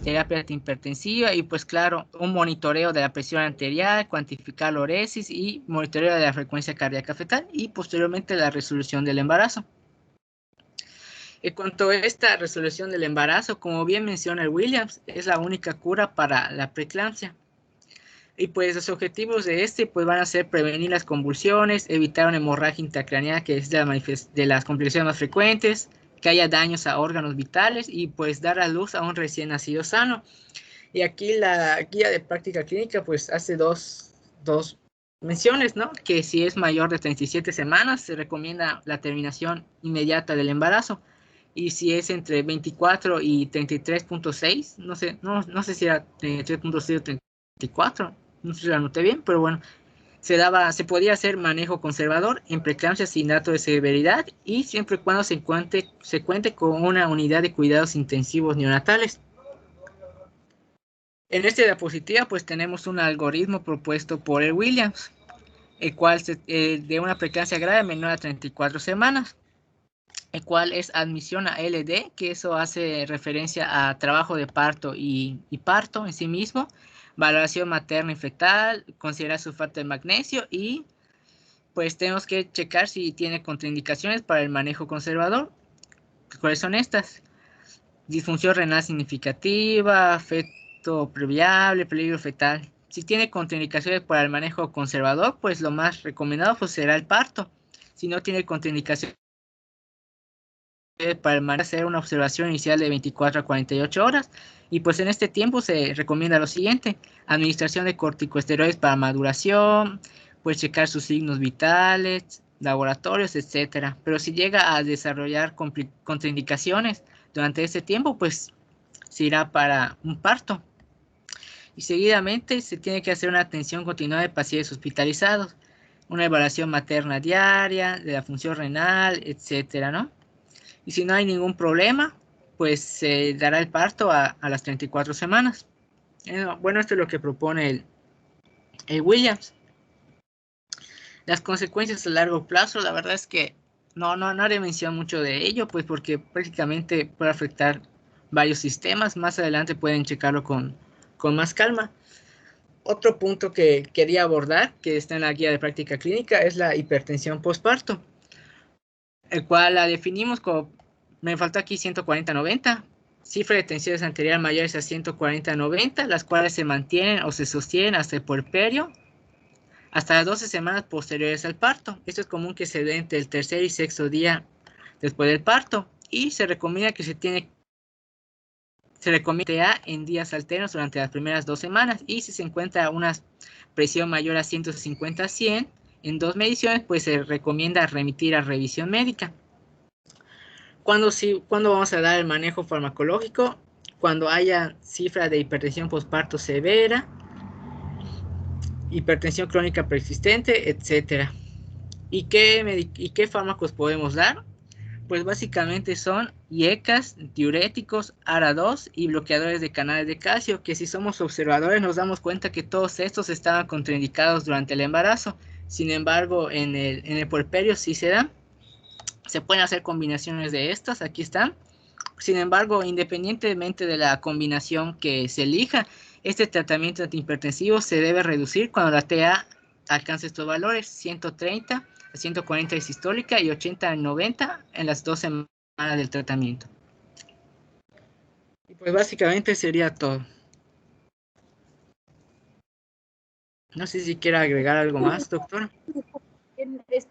terapia antihipertensiva y pues claro, un monitoreo de la presión arterial, cuantificar la uresis y monitoreo de la frecuencia cardíaca fetal y posteriormente la resolución del embarazo. En cuanto a esta resolución del embarazo, como bien menciona el Williams, es la única cura para la preeclampsia. Y pues los objetivos de pues van a ser prevenir las convulsiones, evitar una hemorragia intracraneal que es de las complicaciones más frecuentes, que haya daños a órganos vitales y pues dar a luz a un recién nacido sano. Y aquí la guía de práctica clínica pues hace dos menciones, ¿no? Que si es mayor de 37 semanas se recomienda la terminación inmediata del embarazo. Y si es entre 24 y 33.6, no sé si era 33.6 o 34, no sé si lo anoté bien, pero bueno, se podía hacer manejo conservador en preeclampsia sin dato de severidad y siempre y cuando se cuente con una unidad de cuidados intensivos neonatales. En esta diapositiva pues tenemos un algoritmo propuesto por el Williams, el cual de una preeclampsia grave menor a 34 semanas, el cual es admisión a LD, que eso hace referencia a trabajo de parto y parto en sí mismo, valoración materna y fetal, considerar sulfato de magnesio y pues tenemos que checar si tiene contraindicaciones para el manejo conservador. ¿Cuáles son estas? Disfunción renal significativa, feto previable, peligro fetal. Si tiene contraindicaciones para el manejo conservador, pues lo más recomendado pues, será el parto. Si no tiene contraindicaciones para el manejo, hacer una observación inicial de 24 a 48 horas. Y pues en este tiempo se recomienda lo siguiente: administración de corticosteroides para maduración, pues checar sus signos vitales, laboratorios, etcétera. Pero si llega a desarrollar contraindicaciones durante ese tiempo, pues se irá para un parto. Y seguidamente se tiene que hacer una atención continuada de pacientes hospitalizados, una evaluación materna diaria, de la función renal, etcétera, ¿no? Y si no hay ningún problema, pues se dará el parto a las 34 semanas. Bueno, esto es lo que propone el Williams. Las consecuencias a largo plazo, la verdad es que no haré mención mucho de ello, pues porque prácticamente puede afectar varios sistemas. Más adelante pueden checarlo con más calma. Otro punto que quería abordar, que está en la guía de práctica clínica, es la hipertensión postparto, el cual la definimos como, me faltó aquí 140-90, cifra de tensiones anteriores mayores a 140-90, las cuales se mantienen o se sostienen hasta el puerperio, hasta las 12 semanas posteriores al parto. Esto es común que se dé entre el tercer y sexto día después del parto, y se recomienda que se recomienda en días alternos durante las primeras 2 semanas, y si se encuentra una presión mayor a 150-100 en 2 mediciones, pues se recomienda remitir a revisión médica. ¿Cuándo vamos a dar el manejo farmacológico? Cuando haya cifra de hipertensión postparto severa, hipertensión crónica persistente, etcétera. ¿Y qué fármacos podemos dar? Pues básicamente son IECAS, diuréticos, ARA2 y bloqueadores de canales de calcio, que si somos observadores nos damos cuenta que todos estos estaban contraindicados durante el embarazo. Sin embargo, en el puerperio sí se dan. Se pueden hacer combinaciones de estas, aquí están. Sin embargo, independientemente de la combinación que se elija, este tratamiento antihipertensivo se debe reducir cuando la TA alcance estos valores: 130 a 140 de sistólica y 80 a 90 en las 2 semanas del tratamiento. Y pues básicamente sería todo. No sé si quiere agregar algo más, doctora.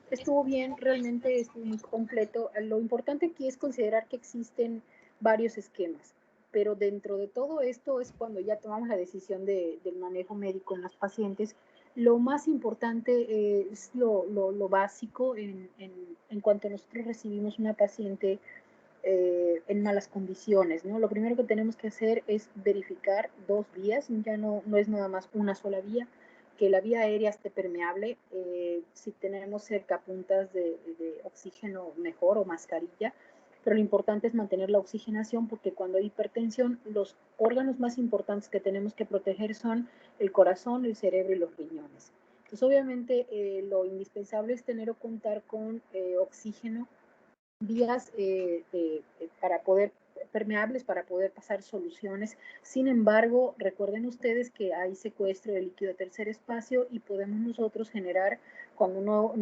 Estuvo bien, realmente estuvo muy completo. Lo importante aquí es considerar que existen varios esquemas, pero dentro de todo esto es cuando ya tomamos la decisión del manejo médico en los pacientes. Lo más importante es lo básico en cuanto nosotros recibimos una paciente en malas condiciones, ¿no? Lo primero que tenemos que hacer es verificar 2 vías, ya no es nada más una sola vía, que la vía aérea esté permeable, si tenemos cerca puntas de oxígeno mejor o mascarilla, pero lo importante es mantener la oxigenación porque cuando hay hipertensión, los órganos más importantes que tenemos que proteger son el corazón, el cerebro y los riñones. Entonces, obviamente, lo indispensable es tener o contar con oxígeno, vías para poder permeables para poder pasar soluciones. Sin embargo, recuerden ustedes que hay secuestro de líquido de tercer espacio y podemos nosotros generar, cuando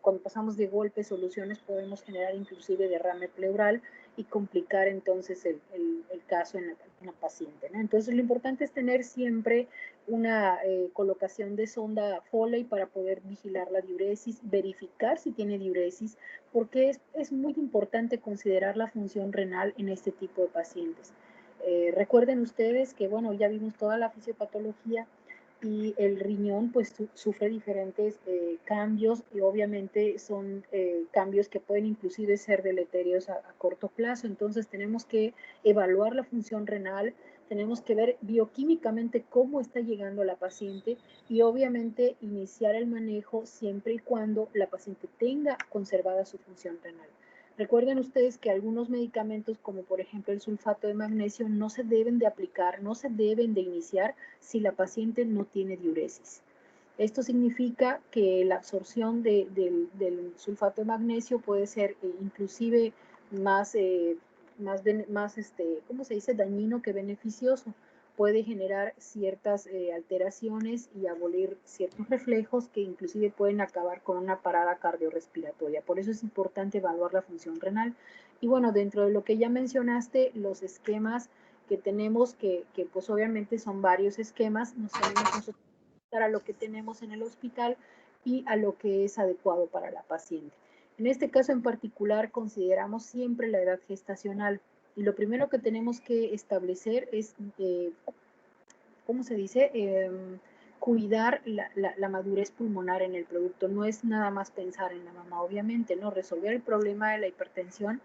cuando pasamos de golpe soluciones, podemos generar inclusive derrame pleural y complicar entonces el caso en la paciente, ¿no? Entonces, lo importante es tener siempre una colocación de sonda Foley para poder vigilar la diuresis, verificar si tiene diuresis, porque es muy importante considerar la función renal en este tipo de pacientes. Recuerden ustedes que, bueno, ya vimos toda la fisiopatología y el riñón pues sufre diferentes cambios y obviamente son cambios que pueden inclusive ser deleterios a corto plazo. Entonces tenemos que evaluar la función renal, tenemos que ver bioquímicamente cómo está llegando la paciente y obviamente iniciar el manejo siempre y cuando la paciente tenga conservada su función renal. Recuerden ustedes que algunos medicamentos, como por ejemplo el sulfato de magnesio, no se deben de aplicar, no se deben de iniciar si la paciente no tiene diuresis. Esto significa que la absorción del sulfato de magnesio puede ser inclusive más ¿cómo se dice?, dañino que beneficioso, puede generar ciertas alteraciones y abolir ciertos reflejos que inclusive pueden acabar con una parada cardiorrespiratoria. Por eso es importante evaluar la función renal. Y bueno, dentro de lo que ya mencionaste, los esquemas que tenemos, que pues obviamente son varios esquemas, nos tenemos nosotros que adaptar a lo que tenemos en el hospital y a lo que es adecuado para la paciente. En este caso en particular consideramos siempre la edad gestacional. Y lo primero que tenemos que establecer es, ¿cómo se dice? Cuidar la madurez pulmonar en el producto. No es nada más pensar en la mamá, obviamente, ¿no? Resolver el problema de la hipertensión,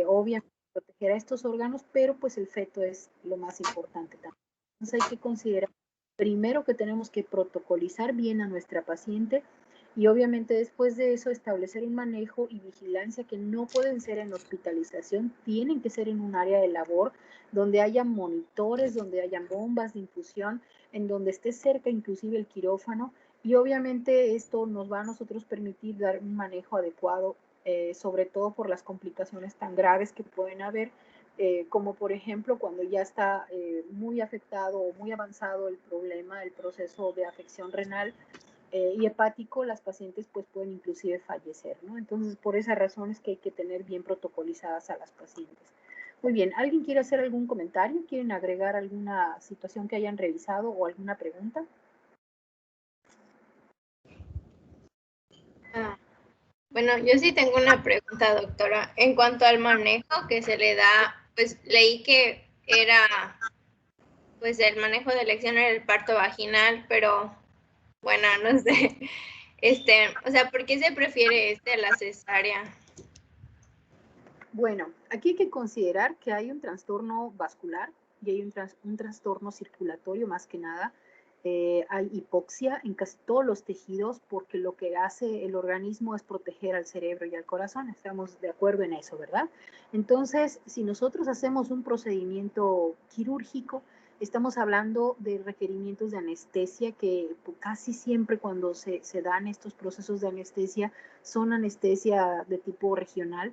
obviamente proteger a estos órganos, pero pues el feto es lo más importante también. Entonces hay que considerar primero que tenemos que protocolizar bien a nuestra paciente y obviamente después de eso establecer un manejo y vigilancia que no pueden ser en hospitalización, tienen que ser en un área de labor donde haya monitores, donde haya bombas de infusión, en donde esté cerca inclusive el quirófano y obviamente esto nos va a nosotros permitir dar un manejo adecuado, sobre todo por las complicaciones tan graves que pueden haber, como por ejemplo cuando ya está muy afectado o muy avanzado el problema, el proceso de afección renal, y hepático, las pacientes pues pueden inclusive fallecer, ¿no? Entonces, por esa razón es que hay que tener bien protocolizadas a las pacientes. Muy bien, ¿alguien quiere hacer algún comentario? ¿Quieren agregar alguna situación que hayan revisado o alguna pregunta?
Bueno, yo sí tengo una pregunta, doctora. En cuanto al manejo que se le da, pues leí que era, pues el manejo de elección era el parto vaginal, pero bueno, no sé. O sea, ¿por qué se prefiere a la cesárea?
Bueno, aquí hay que considerar que hay un trastorno vascular y hay un trastorno circulatorio más que nada. Hay hipoxia en casi todos los tejidos porque lo que hace el organismo es proteger al cerebro y al corazón. Estamos de acuerdo en eso, ¿verdad? Entonces, si nosotros hacemos un procedimiento quirúrgico, estamos hablando de requerimientos de anestesia que casi siempre cuando se dan estos procesos de anestesia son anestesia de tipo regional.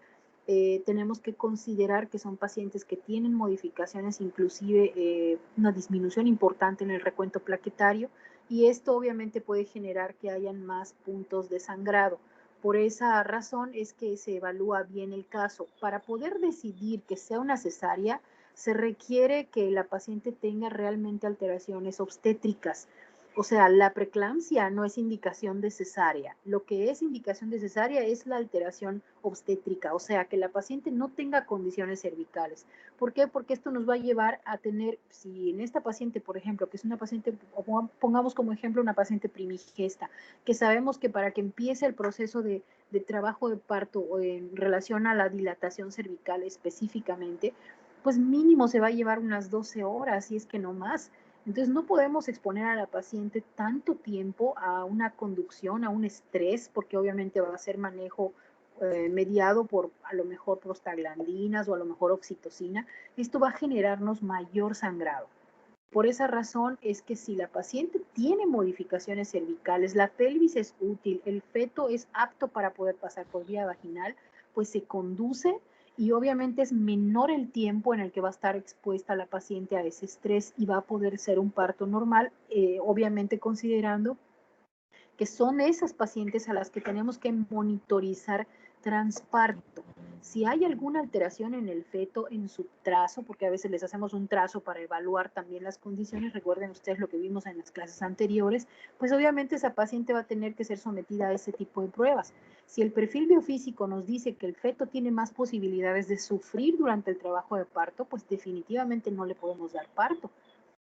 Tenemos que considerar que son pacientes que tienen modificaciones, inclusive una disminución importante en el recuento plaquetario, y esto obviamente puede generar que hayan más puntos de sangrado. Por esa razón es que se evalúa bien el caso. Para poder decidir que sea una cesárea, se requiere que la paciente tenga realmente alteraciones obstétricas. O sea, la preeclampsia no es indicación de cesárea. Lo que es indicación de cesárea es la alteración obstétrica, o sea, que la paciente no tenga condiciones cervicales. ¿Por qué? Porque esto nos va a llevar a tener, si en esta paciente, por ejemplo, que es una paciente, pongamos como ejemplo una paciente primigesta, que sabemos que para que empiece el proceso de trabajo de parto o en relación a la dilatación cervical específicamente, pues mínimo se va a llevar unas 12 horas, si es que no más. Entonces no podemos exponer a la paciente tanto tiempo a una conducción, a un estrés, porque obviamente va a ser manejo mediado por a lo mejor prostaglandinas o a lo mejor oxitocina. Esto va a generarnos mayor sangrado. Por esa razón es que si la paciente tiene modificaciones cervicales, la pelvis es útil, el feto es apto para poder pasar por vía vaginal, pues se conduce y obviamente es menor el tiempo en el que va a estar expuesta la paciente a ese estrés y va a poder ser un parto normal, obviamente considerando que son esas pacientes a las que tenemos que monitorizar transparto. Si hay alguna alteración en el feto, en su trazo, porque a veces les hacemos un trazo para evaluar también las condiciones, recuerden ustedes lo que vimos en las clases anteriores, pues obviamente esa paciente va a tener que ser sometida a ese tipo de pruebas. Si el perfil biofísico nos dice que el feto tiene más posibilidades de sufrir durante el trabajo de parto, pues definitivamente no le podemos dar parto.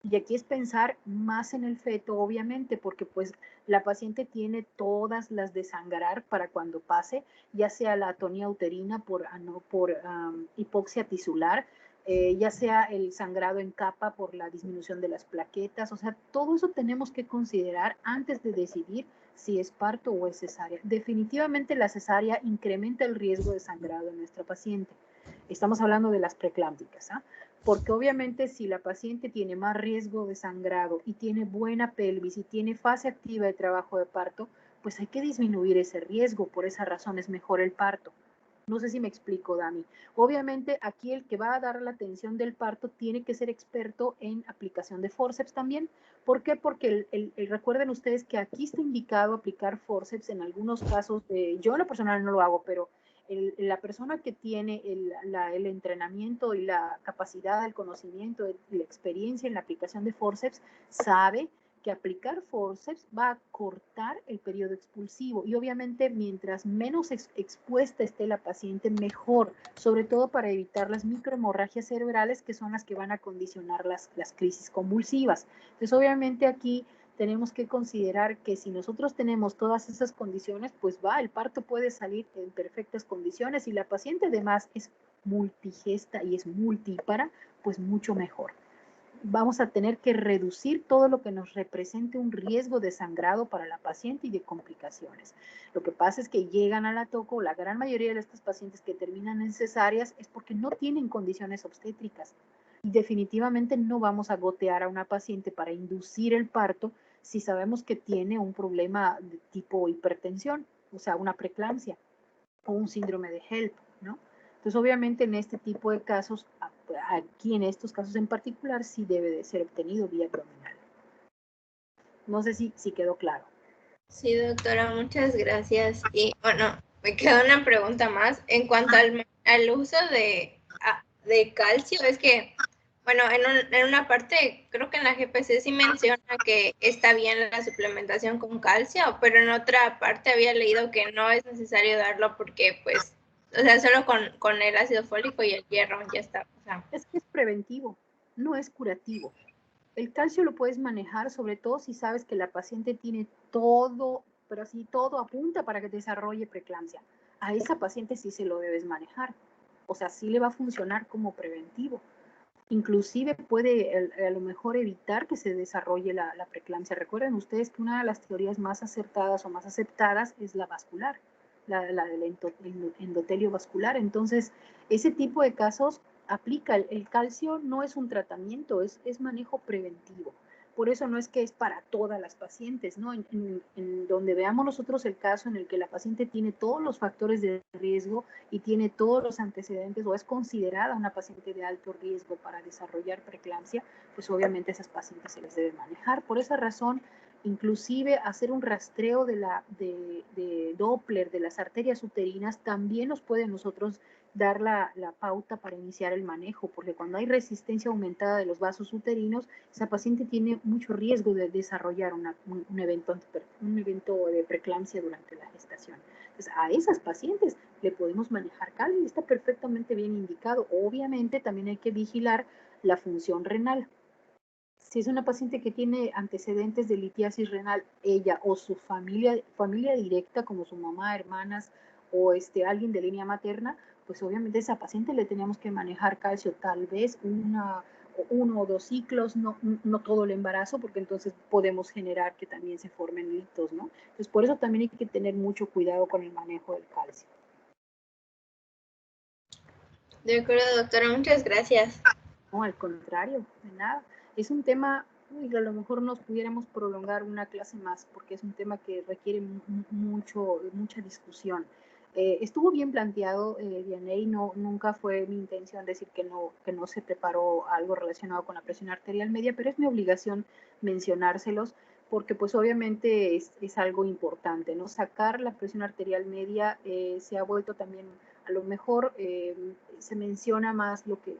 Y aquí es pensar más en el feto, obviamente, porque pues la paciente tiene todas las de sangrar para cuando pase, ya sea la atonía uterina por hipoxia tisular, ya sea el sangrado en capa por la disminución de las plaquetas, o sea, todo eso tenemos que considerar antes de decidir si es parto o es cesárea. Definitivamente la cesárea incrementa el riesgo de sangrado en nuestra paciente. Estamos hablando de las preeclámpticas, ¿ah? Porque obviamente si la paciente tiene más riesgo de sangrado y tiene buena pelvis y tiene fase activa de trabajo de parto, pues hay que disminuir ese riesgo, por esa razón es mejor el parto. No sé si me explico, Dami. Obviamente aquí el que va a dar la atención del parto tiene que ser experto en aplicación de forceps también. ¿Por qué? Porque recuerden ustedes que aquí está indicado aplicar forceps en algunos casos. Yo en lo personal no lo hago, pero la persona que tiene el entrenamiento y la capacidad, el conocimiento, la experiencia en la aplicación de forceps sabe que aplicar forceps va a cortar el periodo expulsivo y obviamente mientras menos expuesta esté la paciente mejor, sobre todo para evitar las microhemorragias cerebrales que son las que van a condicionar las crisis convulsivas. Entonces obviamente aquí tenemos que considerar que si nosotros tenemos todas esas condiciones, pues el parto puede salir en perfectas condiciones y la paciente además es multigesta y es multípara, pues mucho mejor. Vamos a tener que reducir todo lo que nos represente un riesgo de sangrado para la paciente y de complicaciones. Lo que pasa es que llegan a la toco, la gran mayoría de estos pacientes que terminan en cesáreas es porque no tienen condiciones obstétricas. Y definitivamente no vamos a gotear a una paciente para inducir el parto si sabemos que tiene un problema de tipo hipertensión, o sea, una preeclampsia o un síndrome de HELP, ¿no? Entonces, obviamente, en este tipo de casos, aquí en estos casos en particular, sí debe de ser obtenido vía abdominal. No sé si quedó claro.
Sí, doctora, muchas gracias. Y bueno, me queda una pregunta más. En cuanto al uso de calcio, es que, bueno, en una parte, creo que en la GPC sí menciona que está bien la suplementación con calcio, pero en otra parte había leído que no es necesario darlo porque, pues, o sea, solo con el ácido fólico y el hierro ya está. O sea.
Es que es preventivo, no es curativo. El calcio lo puedes manejar, sobre todo si sabes que la paciente tiene todo, pero así todo apunta para que desarrolle preeclampsia. A esa paciente sí se lo debes manejar. O sea, sí le va a funcionar como preventivo. Inclusive puede a lo mejor evitar que se desarrolle la preeclampsia. Recuerden ustedes que una de las teorías más acertadas o más aceptadas es la vascular, la del endotelio vascular. Entonces, ese tipo de casos aplica. El calcio no es un tratamiento, es manejo preventivo. Por eso no es que es para todas las pacientes, ¿no? En donde veamos nosotros el caso en el que la paciente tiene todos los factores de riesgo y tiene todos los antecedentes o es considerada una paciente de alto riesgo para desarrollar preeclampsia, pues obviamente a esas pacientes se les debe manejar. Por esa razón, inclusive hacer un rastreo de Doppler de las arterias uterinas también nos puede nosotros dar la pauta para iniciar el manejo, porque cuando hay resistencia aumentada de los vasos uterinos, esa paciente tiene mucho riesgo de desarrollar un evento de preeclampsia durante la gestación. Entonces, a esas pacientes le podemos manejar calcio y está perfectamente bien indicado. Obviamente, también hay que vigilar la función renal. Si es una paciente que tiene antecedentes de litiasis renal, ella o su familia directa, como su mamá, hermanas o alguien de línea materna, pues obviamente a esa paciente le tenemos que manejar calcio tal vez uno o 2 ciclos, no todo el embarazo, porque entonces podemos generar que también se formen litos, ¿no? Entonces por eso también hay que tener mucho cuidado con el manejo del calcio.
De acuerdo, doctora, muchas gracias.
No, al contrario, de nada. Es un tema, a lo mejor nos pudiéramos prolongar una clase más, porque es un tema que requiere mucha discusión. Estuvo bien planteado, Dianey, nunca fue mi intención decir que no se preparó algo relacionado con la presión arterial media, pero es mi obligación mencionárselos, porque pues obviamente es algo importante, ¿no? Sacar la presión arterial media se ha vuelto también, a lo mejor se menciona más lo que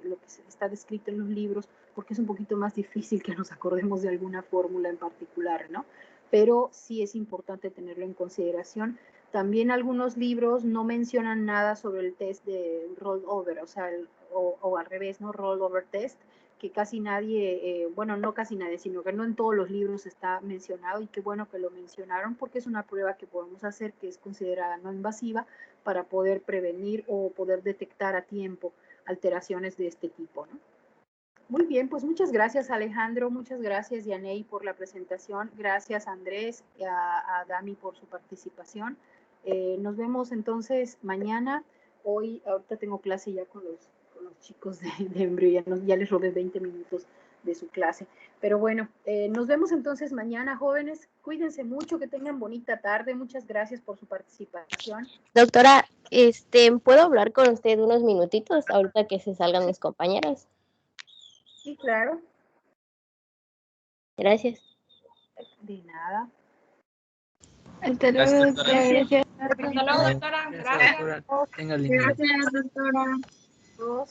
está descrito en los libros, porque es un poquito más difícil que nos acordemos de alguna fórmula en particular, ¿no? Pero sí es importante tenerlo en consideración. También algunos libros no mencionan nada sobre el test de rollover, o sea, o al revés, ¿no? Rollover test, que casi nadie, bueno, no casi nadie, sino que no en todos los libros está mencionado, y qué bueno que lo mencionaron, porque es una prueba que podemos hacer que es considerada no invasiva para poder prevenir o poder detectar a tiempo alteraciones de este tipo, ¿no? Muy bien, pues muchas gracias Alejandro, muchas gracias Yaney por la presentación, gracias Andrés, a Dami por su participación. Nos vemos entonces mañana. Ahorita tengo clase ya con los chicos de embryo, ya les robé 20 minutos de su clase. Pero bueno, nos vemos entonces mañana, jóvenes. Cuídense mucho, que tengan bonita tarde. Muchas gracias por su participación.
Doctora, ¿puedo hablar con usted unos minutitos ahorita que se salgan mis compañeros?
Sí, claro.
Gracias.
De nada.
Hasta luego, doctora. Gracias.
Hasta luego, doctora. Gracias.
Tenga lindo día.
Gracias, doctora.
Dos.